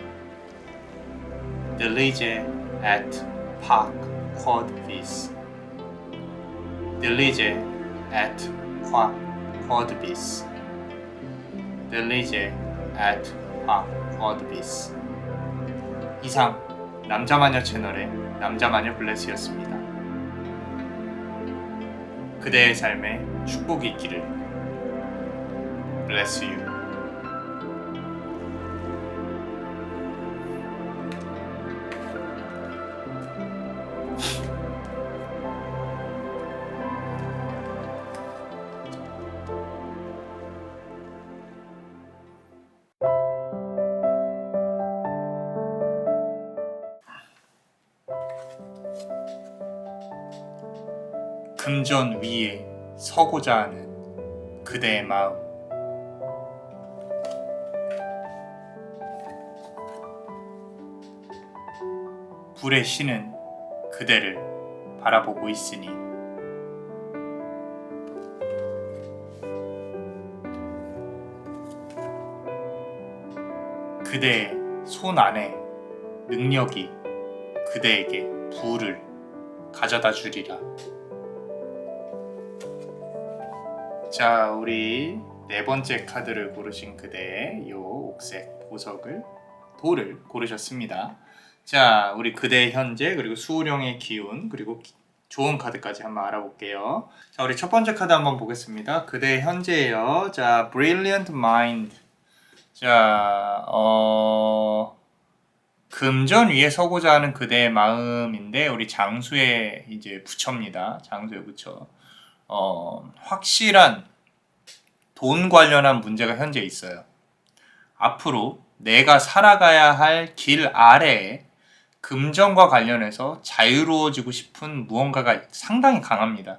Dilige et pac quod vis. Dilige et pac quod vis. Dilige et pac quod vis. 이상 남자마녀 채널의 남자마녀 블레스였습니다. 그대의 삶에 축복이 있기를. Bless you. 금전 위에 서고자 하는 그대의 마음. 불의 신은 그대를 바라보고 있으니 그대의 손 안에 능력이 그대에게 부를 가져다 주리라. 자, 우리 네 번째 카드를 고르신 그대의 요 옥색 보석을 돌을 고르셨습니다. 자, 우리 그대의 현재, 그리고 수호령의 기운, 그리고 좋은 카드까지 한번 알아볼게요. 자, 우리 첫 번째 카드 한번 보겠습니다. 그대의 현재예요. 자, Brilliant Mind. 자, 금전 위에 서고자 하는 그대의 마음인데 우리 장수의 이제 부처입니다. 장수의 부처. 확실한 돈 관련한 문제가 현재 있어요. 앞으로 내가 살아가야 할 길 아래에 금전과 관련해서 자유로워지고 싶은 무언가가 상당히 강합니다.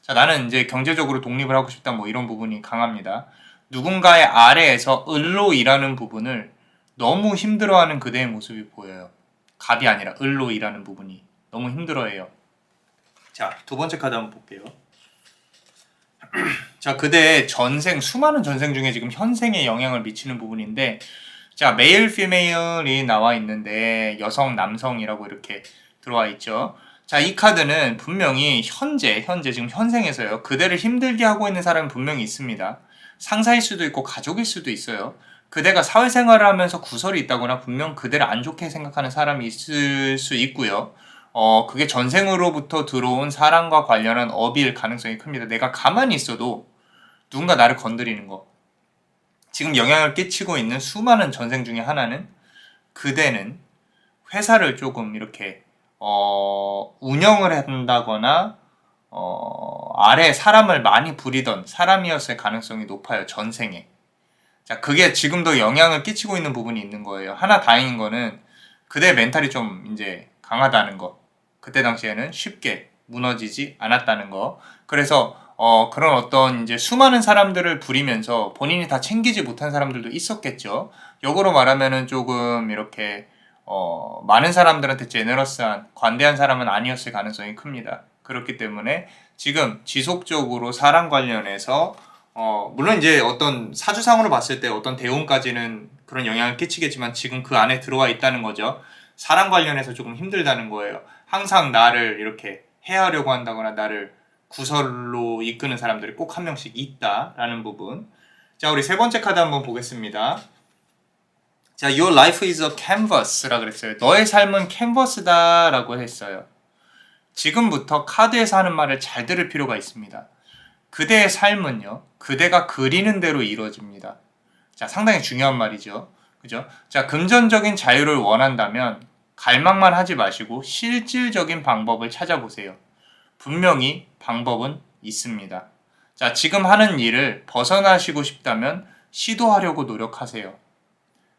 자, 나는 이제 경제적으로 독립을 하고 싶다 뭐 이런 부분이 강합니다. 누군가의 아래에서 을로 일하는 부분을 너무 힘들어하는 그대의 모습이 보여요. 갑이 아니라 을로 일하는 부분이 너무 힘들어해요. 자, 두 번째 카드 한번 볼게요. 자, 그대의 전생, 수많은 전생 중에 지금 현생에 영향을 미치는 부분인데, 자, 메일, 피메일이 나와 있는데 여성, 남성이라고 이렇게 들어와 있죠. 자, 이 카드는 분명히 현재 지금 현생에서요. 그대를 힘들게 하고 있는 사람이 분명히 있습니다. 상사일 수도 있고 가족일 수도 있어요. 그대가 사회생활을 하면서 구설이 있다거나 분명 그대를 안 좋게 생각하는 사람이 있을 수 있고요. 그게 전생으로부터 들어온 사랑과 관련한 업일 가능성이 큽니다. 내가 가만히 있어도 누군가 나를 건드리는 거. 지금 영향을 끼치고 있는 수많은 전생 중에 하나는 그대는 회사를 조금 이렇게 운영을 한다거나 아래 사람을 많이 부리던 사람이었을 가능성이 높아요. 전생에. 자, 그게 지금도 영향을 끼치고 있는 부분이 있는 거예요. 하나 다행인 거는 그대 멘탈이 좀 이제 강하다는 거. 그때 당시에는 쉽게 무너지지 않았다는 거. 그래서 그런 어떤 이제 수많은 사람들을 부리면서 본인이 다 챙기지 못한 사람들도 있었겠죠. 역으로 말하면은 조금 이렇게 많은 사람들한테 제너러스한 관대한 사람은 아니었을 가능성이 큽니다. 그렇기 때문에 지금 지속적으로 사람 관련해서 물론 이제 어떤 사주상으로 봤을 때 어떤 대운까지는 그런 영향을 끼치겠지만 지금 그 안에 들어와 있다는 거죠. 사람 관련해서 조금 힘들다는 거예요. 항상 나를 이렇게 해하려고 한다거나 나를 구설로 이끄는 사람들이 꼭 한 명씩 있다라는 부분. 자, 우리 세 번째 카드 한번 보겠습니다. 자, Your life is a canvas라 그랬어요. 너의 삶은 캔버스다라고 했어요. 지금부터 카드에서 하는 말을 잘 들을 필요가 있습니다. 그대의 삶은요, 그대가 그리는 대로 이루어집니다. 자, 상당히 중요한 말이죠. 그죠? 자, 금전적인 자유를 원한다면 갈망만 하지 마시고 실질적인 방법을 찾아보세요. 분명히 방법은 있습니다. 자, 지금 하는 일을 벗어나시고 싶다면 시도하려고 노력하세요.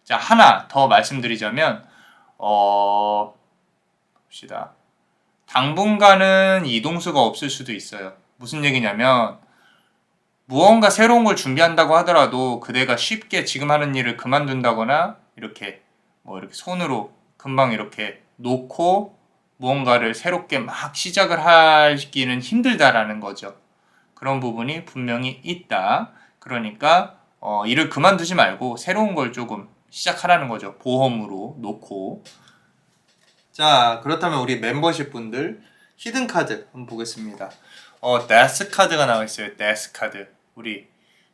자, 하나 더 말씀드리자면, 봅시다. 당분간은 이동수가 없을 수도 있어요. 무슨 얘기냐면, 무언가 새로운 걸 준비한다고 하더라도 그대가 쉽게 지금 하는 일을 그만둔다거나 이렇게 이렇게 손으로 금방 이렇게 놓고 무언가를 새롭게 막 시작을 하기는 힘들다라는 거죠. 그런 부분이 분명히 있다. 그러니까 일을 그만두지 말고 새로운 걸 조금 시작하라는 거죠. 보험으로 놓고. 자, 그렇다면 우리 멤버십 분들 히든 카드 한번 보겠습니다. 데스 카드가 나와 있어요. 데스 카드. 우리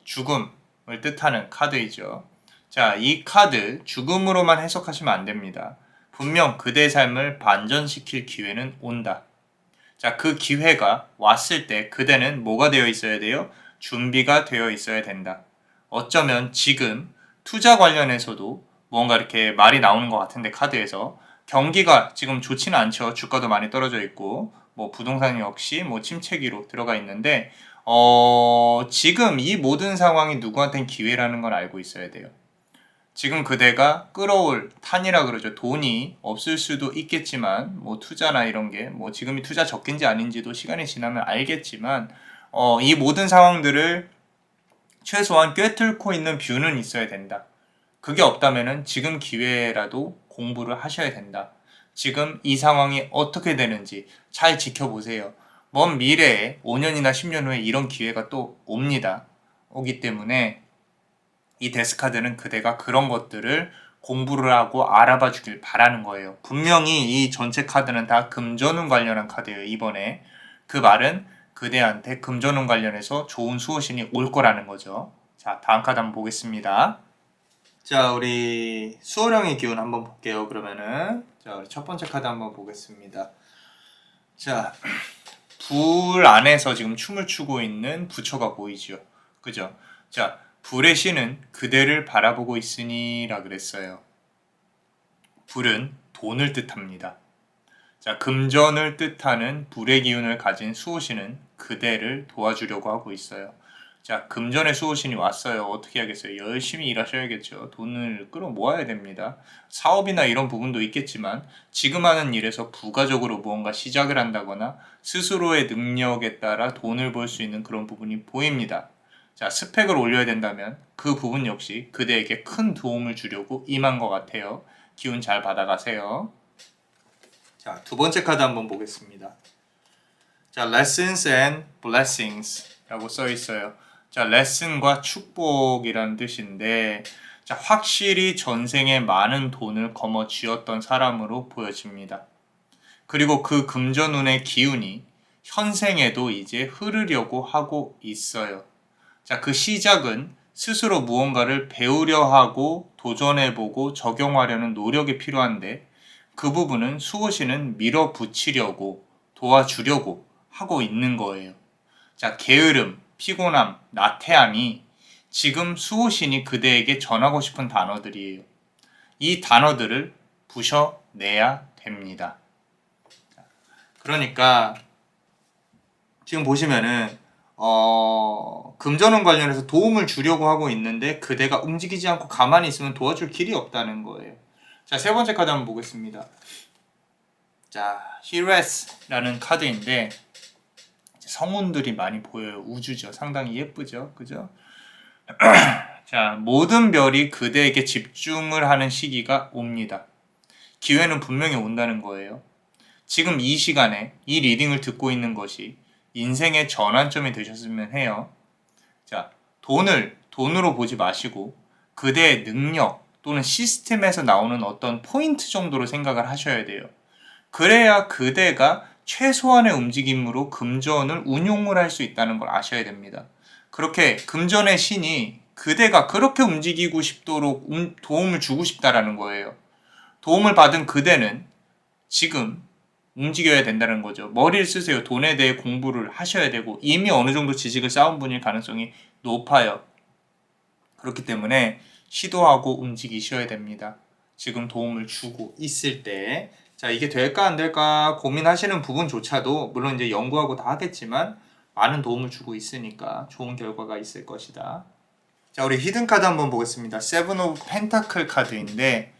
죽음을 뜻하는 카드이죠. 자, 이 카드 죽음으로만 해석하시면 안 됩니다. 분명 그대의 삶을 반전시킬 기회는 온다. 자, 그 기회가 왔을 때 그대는 뭐가 되어 있어야 돼요? 준비가 되어 있어야 된다. 어쩌면 지금 투자 관련해서도 뭔가 이렇게 말이 나오는 것 같은데 카드에서 경기가 지금 좋지는 않죠. 주가도 많이 떨어져 있고 부동산 역시 침체기로 들어가 있는데 지금 이 모든 상황이 누구한테는 기회라는 걸 알고 있어야 돼요. 지금 그대가 끌어올 탄이라 그러죠. 돈이 없을 수도 있겠지만 투자나 이런 게 지금이 투자 적긴지 아닌지도 시간이 지나면 알겠지만 이 모든 상황들을 최소한 꿰뚫고 있는 뷰는 있어야 된다. 그게 없다면은 지금 기회라도 공부를 하셔야 된다. 지금 이 상황이 어떻게 되는지 잘 지켜보세요. 먼 미래에 5년이나 10년 후에 이런 기회가 또 옵니다. 오기 때문에 이 데스카드는 그대가 그런 것들을 공부를 하고 알아봐 주길 바라는 거예요. 분명히 이 전체 카드는 다 금전운 관련한 카드예요. 이번에 그 말은 그대한테 금전운 관련해서 좋은 수호신이 올 거라는 거죠. 자, 다음 카드 한번 보겠습니다. 자, 우리 수호령의 기운 한번 볼게요. 그러면은 자, 우리 첫 번째 카드 한번 보겠습니다. 자, 불 안에서 지금 춤을 추고 있는 부처가 보이죠. 그죠? 자, 불의 신은 그대를 바라보고 있으니라 그랬어요. 불은 돈을 뜻합니다. 자, 금전을 뜻하는 불의 기운을 가진 수호신은 그대를 도와주려고 하고 있어요. 자, 금전의 수호신이 왔어요. 어떻게 하겠어요? 열심히 일하셔야겠죠. 돈을 끌어모아야 됩니다. 사업이나 이런 부분도 있겠지만 지금 하는 일에서 부가적으로 무언가 시작을 한다거나 스스로의 능력에 따라 돈을 벌 수 있는 그런 부분이 보입니다. 자, 스펙을 올려야 된다면 그 부분 역시 그대에게 큰 도움을 주려고 임한 것 같아요. 기운 잘 받아가세요. 자, 두 번째 카드 한번 보겠습니다. 자, Lessons and Blessings 라고 써 있어요. 자, 레슨과 축복이라는 뜻인데, 자, 확실히 전생에 많은 돈을 거머쥐었던 사람으로 보여집니다. 그리고 그 금전운의 기운이 현생에도 이제 흐르려고 하고 있어요. 자, 그 시작은 스스로 무언가를 배우려 하고 도전해보고 적용하려는 노력이 필요한데, 그 부분은 수호신은 밀어붙이려고 도와주려고 하고 있는 거예요. 자, 게으름, 피곤함, 나태함이 지금 수호신이 그대에게 전하고 싶은 단어들이에요. 이 단어들을 부셔내야 됩니다. 그러니까 지금 보시면은 금전운 관련해서 도움을 주려고 하고 있는데 그대가 움직이지 않고 가만히 있으면 도와줄 길이 없다는 거예요. 자, 세 번째 카드 한번 보겠습니다. 자, 히레스라는 카드인데 성운들이 많이 보여요. 우주죠. 상당히 예쁘죠. 그죠? 자, 모든 별이 그대에게 집중을 하는 시기가 옵니다. 기회는 분명히 온다는 거예요. 지금 이 시간에 이 리딩을 듣고 있는 것이 인생의 전환점이 되셨으면 해요. 자, 돈으로 보지 마시고 그대의 능력 또는 시스템에서 나오는 어떤 포인트 정도로 생각을 하셔야 돼요. 그래야 그대가 최소한의 움직임으로 금전을 운용을 할 수 있다는 걸 아셔야 됩니다. 그렇게 금전의 신이 그대가 그렇게 움직이고 싶도록 도움을 주고 싶다라는 거예요. 도움을 받은 그대는 지금 움직여야 된다는 거죠. 머리를 쓰세요. 돈에 대해 공부를 하셔야 되고 이미 어느 정도 지식을 쌓은 분일 가능성이 높아요. 그렇기 때문에 시도하고 움직이셔야 됩니다. 지금 도움을 주고 있을 때. 자, 이게 될까 안 될까 고민하시는 부분조차도 물론 이제 연구하고 다 하겠지만 많은 도움을 주고 있으니까 좋은 결과가 있을 것이다. 자, 우리 히든 카드 한번 보겠습니다. 세븐 오브 펜타클 카드인데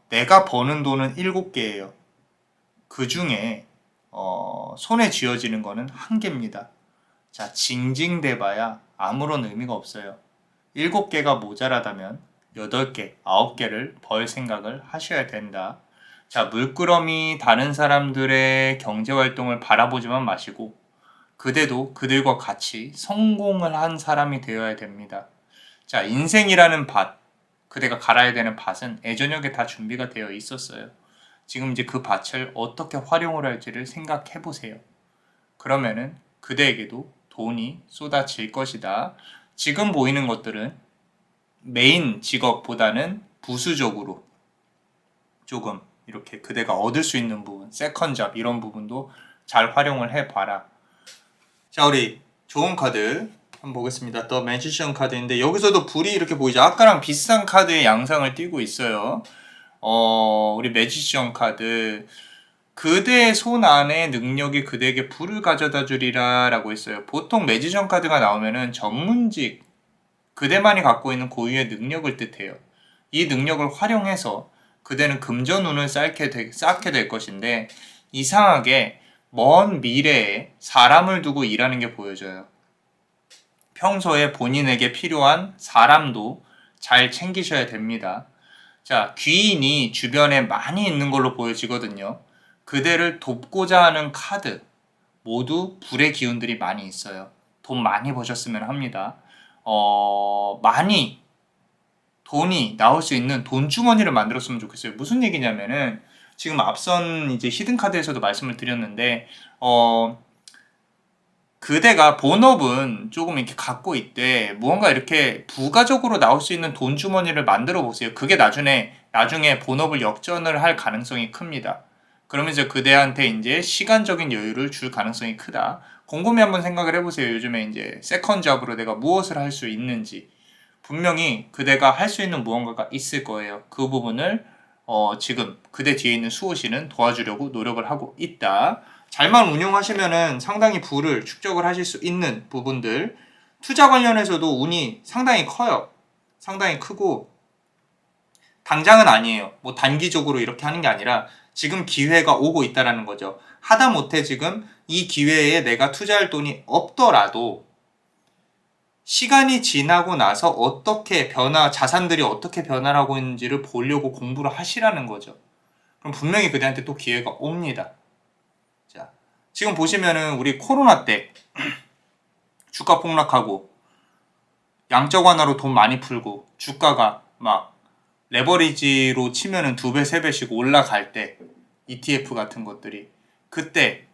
내가 버는 돈은 7개예요. 그 중에 손에 쥐어지는 거는 1개입니다. 자, 징징대봐야 아무런 의미가 없어요. 7개가 모자라다면 8개, 9개를 벌 생각을 하셔야 된다. 자, 물끄러미 다른 사람들의 경제활동을 바라보지만 마시고 그대도 그들과 같이 성공을 한 사람이 되어야 됩니다. 자, 인생이라는 밭, 그대가 갈아야 되는 밭은 예저녁에 다 준비가 되어 있었어요. 지금 이제 그 밭을 어떻게 활용을 할지를 생각해 보세요. 그러면은 그대에게도 돈이 쏟아질 것이다. 지금 보이는 것들은 메인 직업보다는 부수적으로 조금 이렇게 그대가 얻을 수 있는 부분, 세컨 잡 이런 부분도 잘 활용을 해봐라. 자, 우리 좋은 카드 한번 보겠습니다. 더 매지션 카드인데 여기서도 불이 이렇게 보이죠. 아까랑 비슷한 카드의 양상을 띠고 있어요. 우리 매지션 카드, 그대의 손 안에 능력이 그대에게 불을 가져다 주리라 라고 했어요. 보통 매지션 카드가 나오면은 전문직, 그대만이 갖고 있는 고유의 능력을 뜻해요. 이 능력을 활용해서 그대는 금전운을 쌓게 될 것인데 이상하게 먼 미래에 사람을 두고 일하는 게 보여져요. 평소에 본인에게 필요한 사람도 잘 챙기셔야 됩니다. 자, 귀인이 주변에 많이 있는 걸로 보여지거든요. 그대를 돕고자 하는 카드 모두 불의 기운들이 많이 있어요. 돈 많이 버셨으면 합니다. 많이 돈이 나올 수 있는 돈주머니를 만들었으면 좋겠어요. 무슨 얘기냐면은 지금 앞선 이제 히든 카드에서도 말씀을 드렸는데 그대가 본업은 조금 이렇게 갖고 있대. 무언가 이렇게 부가적으로 나올 수 있는 돈 주머니를 만들어 보세요. 그게 나중에 본업을 역전을 할 가능성이 큽니다. 그러면서 그대한테 이제 시간적인 여유를 줄 가능성이 크다. 곰곰이 한번 생각을 해보세요. 요즘에 이제 세컨 잡으로 내가 무엇을 할 수 있는지. 분명히 그대가 할 수 있는 무언가가 있을 거예요. 그 부분을 지금 그대 뒤에 있는 수호씨는 도와주려고 노력을 하고 있다. 잘만 운용하시면은 상당히 부를 축적을 하실 수 있는 부분들. 투자 관련해서도 운이 상당히 커요. 상당히 크고 당장은 아니에요. 뭐 단기적으로 이렇게 하는 게 아니라 지금 기회가 오고 있다라는 거죠. 하다못해 지금 이 기회에 내가 투자할 돈이 없더라도 시간이 지나고 나서 어떻게 자산들이 어떻게 변화하고 있는지를 보려고 공부를 하시라는 거죠. 그럼 분명히 그대한테 또 기회가 옵니다. 자, 지금 보시면은 우리 코로나 때 주가 폭락하고 양적 완화로 돈 많이 풀고 주가가 막 레버리지로 치면은 2배, 3배씩 올라갈 때 ETF 같은 것들이 그때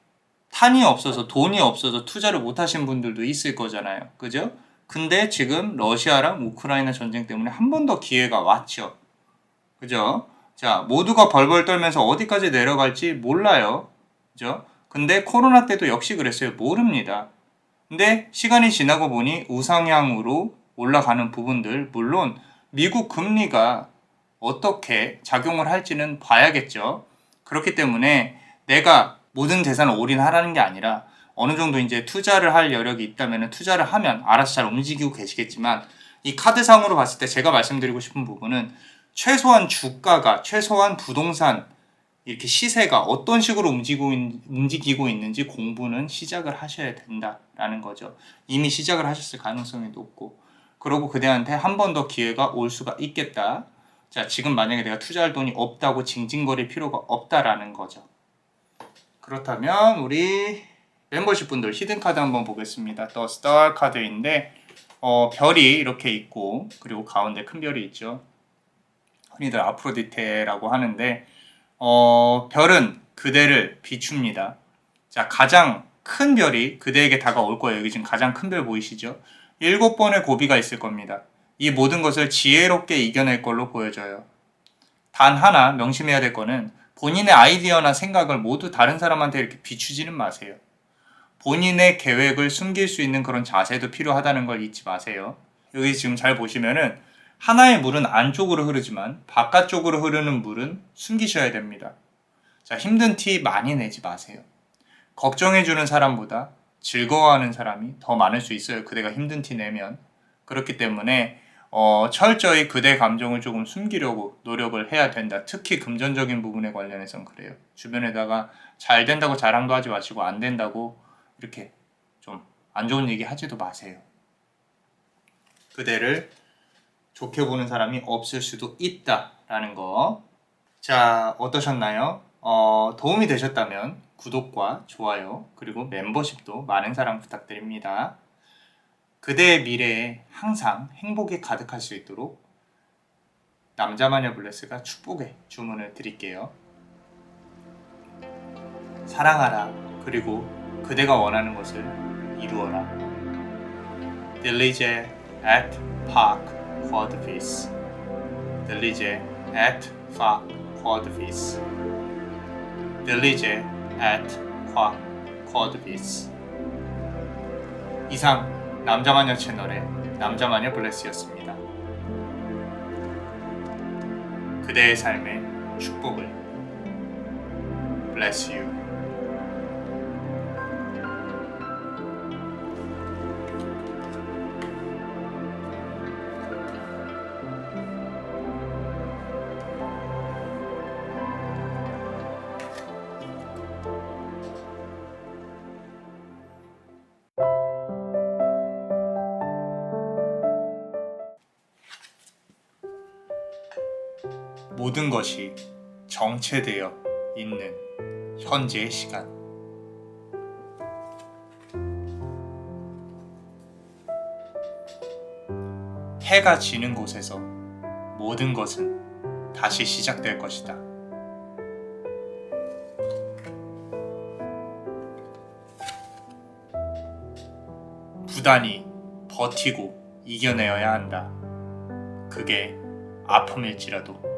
탄이 없어서 돈이 없어서 투자를 못 하신 분들도 있을 거잖아요. 그죠? 근데 지금 러시아랑 우크라이나 전쟁 때문에 한 번 더 기회가 왔죠. 그죠? 자, 모두가 벌벌 떨면서 어디까지 내려갈지 몰라요. 그죠? 근데 코로나 때도 역시 그랬어요. 모릅니다. 근데 시간이 지나고 보니 우상향으로 올라가는 부분들, 물론 미국 금리가 어떻게 작용을 할지는 봐야겠죠. 그렇기 때문에 내가 모든 재산을 올인하라는 게 아니라 어느 정도 이제 투자를 할 여력이 있다면 투자를 하면 알아서 잘 움직이고 계시겠지만, 이 카드상으로 봤을 때 제가 말씀드리고 싶은 부분은 최소한 주가가, 최소한 부동산 이렇게 시세가 어떤 식으로 움직이고 있는지 공부는 시작을 하셔야 된다라는 거죠. 이미 시작을 하셨을 가능성이 높고, 그러고 그대한테 한 번 더 기회가 올 수가 있겠다. 자, 지금 만약에 내가 투자할 돈이 없다고 징징거릴 필요가 없다라는 거죠. 그렇다면 우리 멤버십 분들 히든카드 한번 보겠습니다. 더 스타 카드인데 별이 이렇게 있고, 그리고 가운데 큰 별이 있죠. 흔히들 아프로디테라고 하는데 별은 그대를 비춥니다. 자, 가장 큰 별이 그대에게 다가올 거예요. 여기 지금 가장 큰 별 보이시죠? 7번의 고비가 있을 겁니다. 이 모든 것을 지혜롭게 이겨낼 걸로 보여져요. 단 하나 명심해야 될 거는 본인의 아이디어나 생각을 모두 다른 사람한테 이렇게 비추지는 마세요. 본인의 계획을 숨길 수 있는 그런 자세도 필요하다는 걸 잊지 마세요. 여기 지금 잘 보시면은 하나의 물은 안쪽으로 흐르지만 바깥쪽으로 흐르는 물은 숨기셔야 됩니다. 자, 힘든 티 많이 내지 마세요. 걱정해주는 사람보다 즐거워하는 사람이 더 많을 수 있어요. 그대가 힘든 티 내면. 그렇기 때문에 철저히 그대 감정을 조금 숨기려고 노력을 해야 된다. 특히 금전적인 부분에 관련해서는 그래요. 주변에다가 잘 된다고 자랑도 하지 마시고 안 된다고 이렇게 좀 안 좋은 얘기 하지도 마세요. 그대를 좋게 보는 사람이 없을 수도 있다라는 거. 자, 어떠셨나요? 도움이 되셨다면 구독과 좋아요 그리고 멤버십도 많은 사랑 부탁드립니다. 그대의 미래에 항상 행복이 가득할 수 있도록 남자마녀 블레스가 축복의 주문을 드릴게요. 사랑하라. 그리고 그대가 원하는 것을 이루어라. Diligé et Pac quod vis. Diligé et Pac quod vis. Diligé et Pac quod vis. 이상 남자마녀 채널의 남자마녀 블레스였습니다. 그대의 삶의 축복을. Bless you. 모든 것이 정체되어 있는 현재의 시간. 해가 지는 곳에서 모든 것은 다시 시작될 것이다. 부단히 버티고 이겨내어야 한다. 그게 아픔일지라도.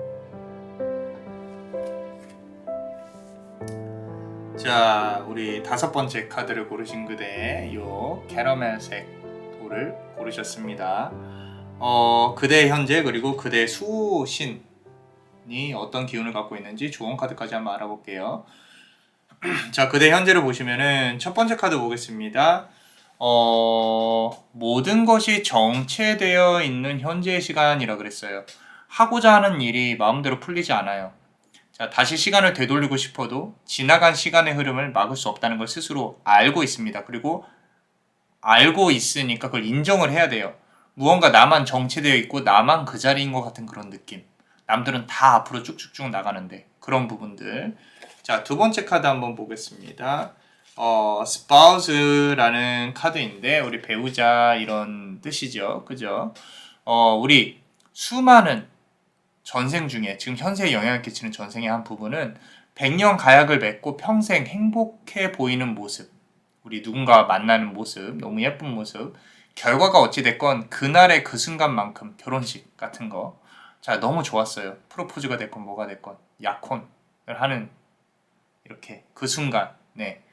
자, 우리 5번째 카드를 고르신 그대, 요 캐러멜색 돌을 고르셨습니다. 그대의 현재 그리고 그대의 수신이 어떤 기운을 갖고 있는지 조언 카드까지 한번 알아볼게요. 자, 그대의 현재를 보시면은 첫 번째 카드 보겠습니다. 모든 것이 정체되어 있는 현재의 시간이라 그랬어요. 하고자 하는 일이 마음대로 풀리지 않아요. 자, 다시 시간을 되돌리고 싶어도 지나간 시간의 흐름을 막을 수 없다는 걸 스스로 알고 있습니다. 그리고 알고 있으니까 그걸 인정을 해야 돼요. 무언가 나만 정체되어 있고 나만 그 자리인 것 같은 그런 느낌. 남들은 다 앞으로 쭉쭉쭉 나가는데 그런 부분들. 자, 두 번째 카드 한번 보겠습니다. spouse라는 카드인데 우리 배우자 이런 뜻이죠. 그죠? 우리 수많은 전생 중에 지금 현세에 영향을 끼치는 전생의 한 부분은 100년 가약을 맺고 평생 행복해 보이는 모습, 우리 누군가와 만나는 모습, 너무 예쁜 모습, 결과가 어찌됐건 그날의 그 순간만큼 결혼식 같은 거, 자, 너무 좋았어요. 프로포즈가 됐건 뭐가 됐건 약혼을 하는 이렇게 그 순간, 네,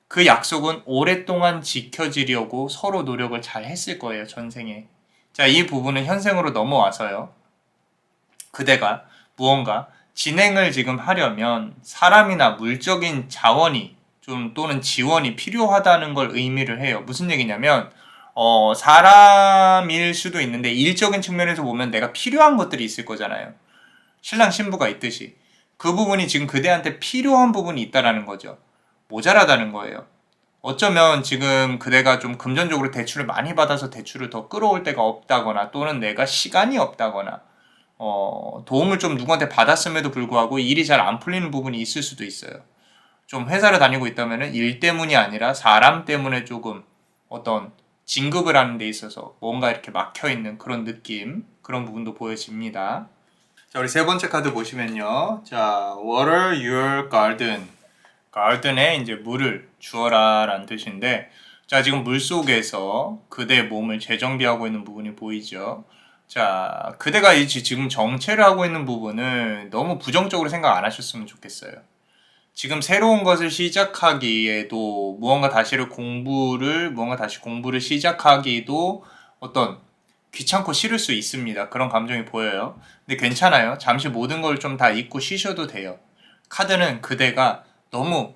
그 약속은 오랫동안 지켜지려고 서로 노력을 잘 했을 거예요. 전생에. 자, 이 부분은 현생으로 넘어와서요, 그대가 무언가 진행을 지금 하려면 사람이나 물적인 자원이 좀 또는 지원이 필요하다는 걸 의미를 해요. 무슨 얘기냐면 사람일 수도 있는데 일적인 측면에서 보면 내가 필요한 것들이 있을 거잖아요. 신랑 신부가 있듯이 그 부분이 지금 그대한테 필요한 부분이 있다라는 거죠. 모자라다는 거예요. 어쩌면 지금 그대가 좀 금전적으로 대출을 많이 받아서 대출을 더 끌어올 데가 없다거나 또는 내가 시간이 없다거나 도움을 좀 누구한테 받았음에도 불구하고 일이 잘 안 풀리는 부분이 있을 수도 있어요. 좀 회사를 다니고 있다면 일 때문이 아니라 사람 때문에 조금 어떤 진급을 하는 데 있어서 뭔가 이렇게 막혀 있는 그런 느낌, 그런 부분도 보여집니다. 자, 우리 세 번째 카드 보시면요. 자, water your garden. garden에 이제 물을 주어라 라는 뜻인데, 자, 지금 물 속에서 그대의 몸을 재정비하고 있는 부분이 보이죠. 자, 그대가 지금 정체를 하고 있는 부분을 너무 부정적으로 생각 안 하셨으면 좋겠어요. 지금 새로운 것을 시작하기에도 무언가 다시 공부를 시작하기도 어떤 귀찮고 싫을 수 있습니다. 그런 감정이 보여요. 근데 괜찮아요. 잠시 모든 걸 좀 다 잊고 쉬셔도 돼요. 카드는 그대가 너무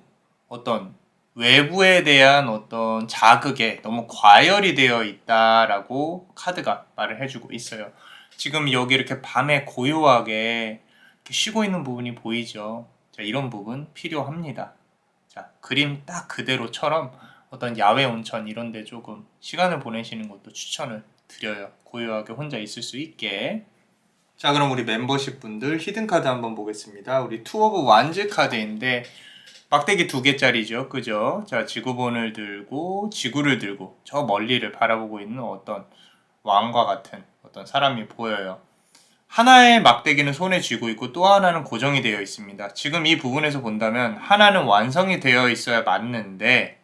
어떤 외부에 대한 어떤 자극에 너무 과열이 되어 있다라고 카드가 말을 해주고 있어요. 지금 여기 이렇게 밤에 고요하게 이렇게 쉬고 있는 부분이 보이죠. 자, 이런 부분 필요합니다. 자, 그림 딱 그대로처럼 어떤 야외 온천 이런 데 조금 시간을 보내시는 것도 추천을 드려요. 고요하게 혼자 있을 수 있게. 자, 그럼 우리 멤버십 분들 히든 카드 한번 보겠습니다. 우리 투 오브 완즈 카드인데 막대기 2개짜리죠. 그죠? 자, 지구본을 들고 지구를 들고 저 멀리를 바라보고 있는 어떤 왕과 같은 어떤 사람이 보여요. 하나의 막대기는 손에 쥐고 있고 또 하나는 고정이 되어 있습니다. 지금 이 부분에서 본다면 하나는 완성이 되어 있어야 맞는데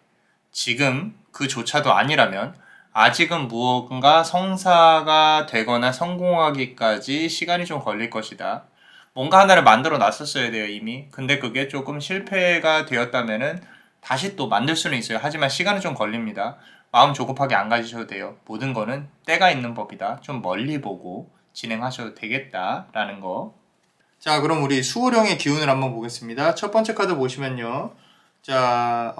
지금 그조차도 아니라면 아직은 무언가 성사가 되거나 성공하기까지 시간이 좀 걸릴 것이다. 뭔가 하나를 만들어 놨었어야 돼요, 이미. 근데 그게 조금 실패가 되었다면은 다시 또 만들 수는 있어요. 하지만 시간은 좀 걸립니다. 마음 조급하게 안 가지셔도 돼요. 모든 거는 때가 있는 법이다. 좀 멀리 보고 진행하셔도 되겠다라는 거. 자, 그럼 우리 수호령의 기운을 한번 보겠습니다. 첫 번째 카드 보시면요. 자,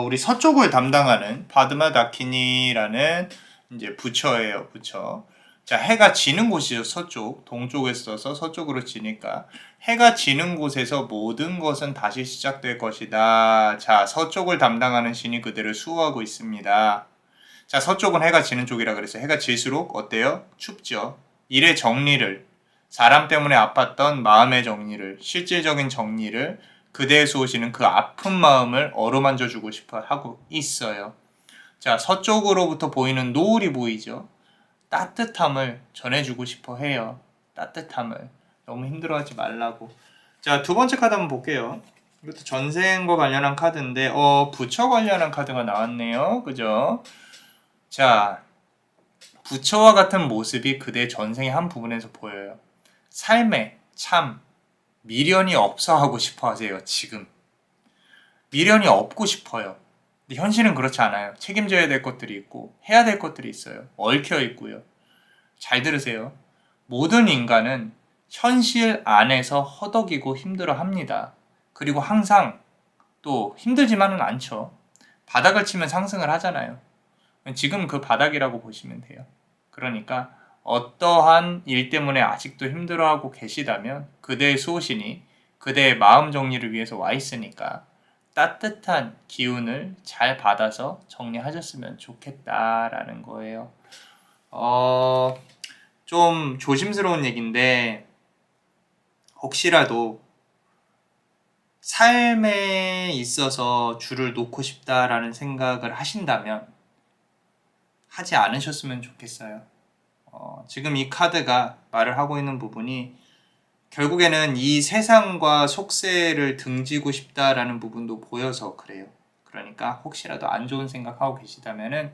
우리 서쪽을 담당하는 바드마 다키니라는 이제 부처예요, 부처. 자, 해가 지는 곳이죠, 서쪽. 동쪽에 써서 서쪽으로 지니까. 해가 지는 곳에서 모든 것은 다시 시작될 것이다. 자, 서쪽을 담당하는 신이 그대를 수호하고 있습니다. 자, 서쪽은 해가 지는 쪽이라 그랬어요. 해가 질수록 어때요? 춥죠. 일의 정리를, 사람 때문에 아팠던 마음의 정리를, 실질적인 정리를 그대의 수호신은 그 아픈 마음을 어루만져 주고 싶어 하고 있어요. 자, 서쪽으로부터 보이는 노을이 보이죠? 따뜻함을 전해주고 싶어 해요. 따뜻함을. 너무 힘들어하지 말라고. 자, 두 번째 카드 한번 볼게요. 이것도 전생과 관련한 카드인데, 부처 관련한 카드가 나왔네요. 그죠? 자, 부처와 같은 모습이 그대 전생의 한 부분에서 보여요. 삶에 참 미련이 없어 하고 싶어 하세요, 지금. 미련이 없고 싶어요. 근데 현실은 그렇지 않아요. 책임져야 될 것들이 있고, 해야 될 것들이 있어요. 얽혀 있고요. 잘 들으세요. 모든 인간은 현실 안에서 허덕이고 힘들어 합니다. 그리고 항상 또 힘들지만은 않죠. 바닥을 치면 상승을 하잖아요. 지금 그 바닥이라고 보시면 돼요. 그러니까 어떠한 일 때문에 아직도 힘들어하고 계시다면 그대의 수호신이 그대의 마음 정리를 위해서 와 있으니까 따뜻한 기운을 잘 받아서 정리하셨으면 좋겠다라는 거예요. 좀 조심스러운 얘기인데 혹시라도 삶에 있어서 줄을 놓고 싶다라는 생각을 하신다면 하지 않으셨으면 좋겠어요. 지금 이 카드가 말을 하고 있는 부분이 결국에는 이 세상과 속세를 등지고 싶다라는 부분도 보여서 그래요. 그러니까 혹시라도 안 좋은 생각하고 계시다면은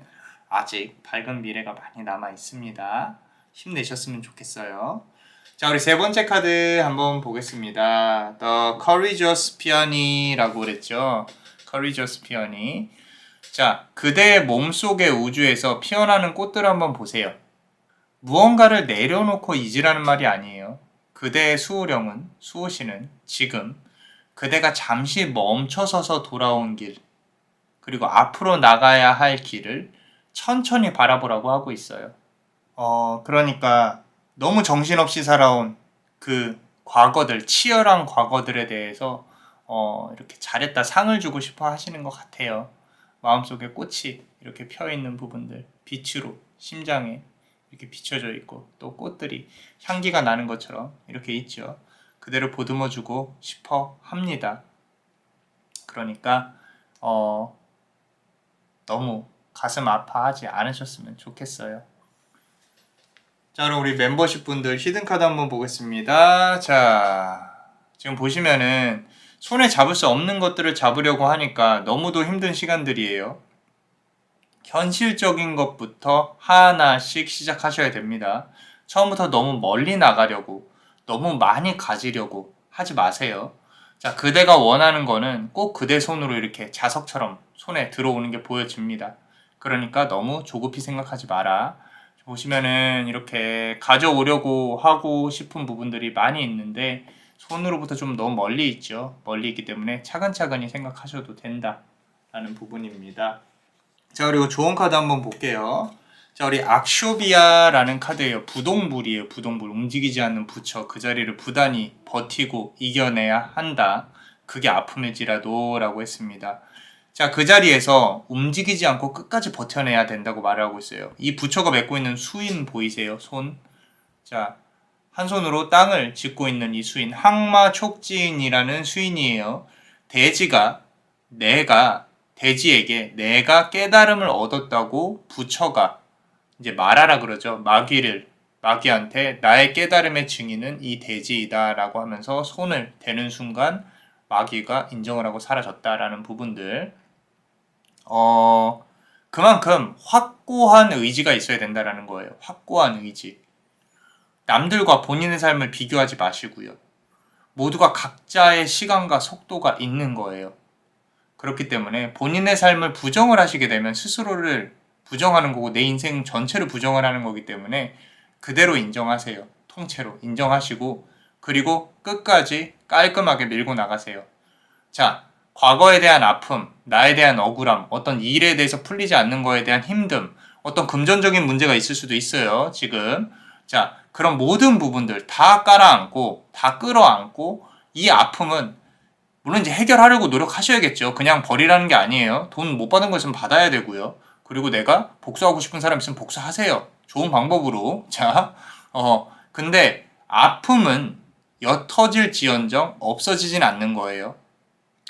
아직 밝은 미래가 많이 남아 있습니다. 힘내셨으면 좋겠어요. 자, 우리 세 번째 카드 한번 보겠습니다. The Courageous Peony라고 그랬죠. Courageous Peony. 자, 그대의 몸속의 우주에서 피어나는 꽃들을 한번 보세요. 무언가를 내려놓고 잊으라는 말이 아니에요. 그대의 수호시는 지금 그대가 잠시 멈춰서서 돌아온 길, 그리고 앞으로 나가야 할 길을 천천히 바라보라고 하고 있어요. 그러니까 너무 정신없이 살아온 그 과거들, 치열한 과거들에 대해서 이렇게 잘했다 상을 주고 싶어 하시는 것 같아요. 마음속에 꽃이 이렇게 펴있는 부분들, 빛으로 심장에 이렇게 비춰져 있고 또 꽃들이 향기가 나는 것처럼 이렇게 있죠. 그대로 보듬어주고 싶어 합니다. 그러니까 너무 가슴 아파하지 않으셨으면 좋겠어요. 자, 그럼 우리 멤버십 분들 히든카드 한번 보겠습니다. 자, 지금 보시면은 손에 잡을 수 없는 것들을 잡으려고 하니까 너무도 힘든 시간들이에요. 현실적인 것부터 하나씩 시작하셔야 됩니다. 처음부터 너무 멀리 나가려고, 너무 많이 가지려고 하지 마세요. 자, 그대가 원하는 거는 꼭 그대 손으로 이렇게 자석처럼 손에 들어오는 게 보여집니다. 그러니까 너무 조급히 생각하지 마라. 보시면은 이렇게 가져오려고 하고 싶은 부분들이 많이 있는데 손으로부터 좀 너무 멀리 있죠. 멀리 있기 때문에 차근차근히 생각하셔도 된다라는 부분입니다. 자, 그리고 좋은 카드 한번 볼게요. 자, 우리 악쇼비아라는 카드예요. 부동불이에요. 부동불. 움직이지 않는 부처. 그 자리를 부단히 버티고 이겨내야 한다. 그게 아픔일지라도 라고 했습니다. 자, 그 자리에서 움직이지 않고 끝까지 버텨내야 된다고 말을 하고 있어요. 이 부처가 맺고 있는 수인 보이세요? 손. 자, 한 손으로 땅을 짚고 있는 이 수인, 항마촉진이라는 수인이에요. 돼지에게 내가 깨달음을 얻었다고 부처가 이제 말하라 그러죠. 마귀한테 나의 깨달음의 증인은 이 돼지이다 라고 하면서 손을 대는 순간 마귀가 인정을 하고 사라졌다라는 부분들. 그만큼 확고한 의지가 있어야 된다라는 거예요. 확고한 의지. 남들과 본인의 삶을 비교하지 마시고요. 모두가 각자의 시간과 속도가 있는 거예요. 그렇기 때문에 본인의 삶을 부정을 하시게 되면 스스로를 부정하는 거고 내 인생 전체를 부정을 하는 거기 때문에 그대로 인정하세요. 통째로 인정하시고 그리고 끝까지 깔끔하게 밀고 나가세요. 자, 과거에 대한 아픔, 나에 대한 억울함, 어떤 일에 대해서 풀리지 않는 거에 대한 힘듦, 어떤 금전적인 문제가 있을 수도 있어요. 지금. 자, 그런 모든 부분들 다 깔아안고 다 끌어안고 이 아픔은 물론 이제 해결하려고 노력하셔야겠죠. 그냥 버리라는 게 아니에요. 돈 못 받은 거 있으면 받아야 되고요. 그리고 내가 복수하고 싶은 사람 있으면 복수하세요. 좋은 방법으로. 자, 근데 아픔은 옅어질지언정 없어지진 않는 거예요.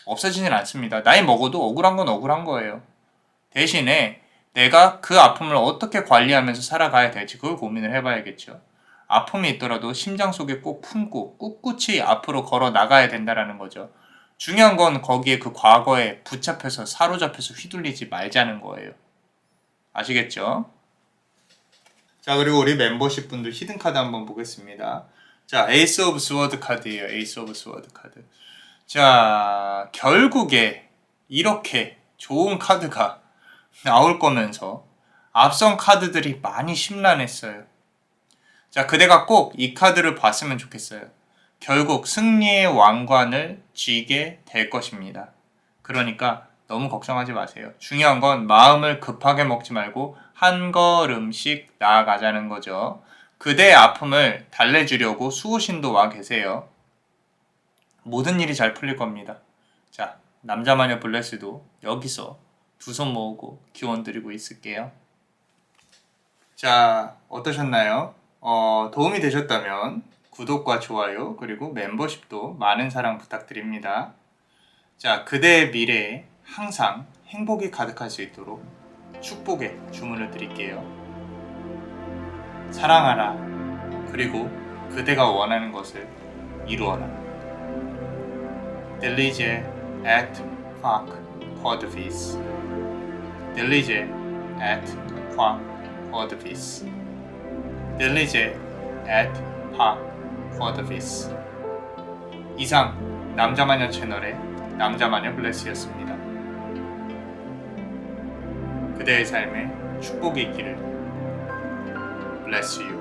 없어지진 않습니다. 나이 먹어도 억울한 건 억울한 거예요. 대신에 내가 그 아픔을 어떻게 관리하면서 살아가야 될지 그걸 고민을 해봐야겠죠. 아픔이 있더라도 심장 속에 꼭 품고 꿋꿋이 앞으로 걸어 나가야 된다는 거죠. 중요한 건 거기에 그 과거에 붙잡혀서 사로잡혀서 휘둘리지 말자는 거예요. 아시겠죠? 자, 그리고 우리 멤버십 분들 히든카드 한번 보겠습니다. 자, 에이스 오브 스워드 카드예요. 에이스 오브 스워드 카드. 자, 결국에 이렇게 좋은 카드가 나올 거면서 앞선 카드들이 많이 심란했어요. 자, 그대가 꼭 이 카드를 봤으면 좋겠어요. 결국 승리의 왕관을 쥐게 될 것입니다. 그러니까 너무 걱정하지 마세요. 중요한 건 마음을 급하게 먹지 말고 한 걸음씩 나아가자는 거죠. 그대의 아픔을 달래주려고 수호신도 와 계세요. 모든 일이 잘 풀릴 겁니다. 자, 남자마녀 블레스도 여기서 두 손 모으고 기원 드리고 있을게요. 자, 어떠셨나요? 도움이 되셨다면 구독과 좋아요 그리고 멤버십도 많은 사랑 부탁드립니다. 자, 그대의 미래에 항상 행복이 가득할 수 있도록 축복의 주문을 드릴게요. 사랑하라. 그리고 그대가 원하는 것을 이루어라. Dilige et fac codefis. Dilige et fac codefis. Dilige et fac codefis. 이상 남자마녀 채널의 남자마녀 블레스였습니다. 그대의 삶에 축복이 있기를. Bless you.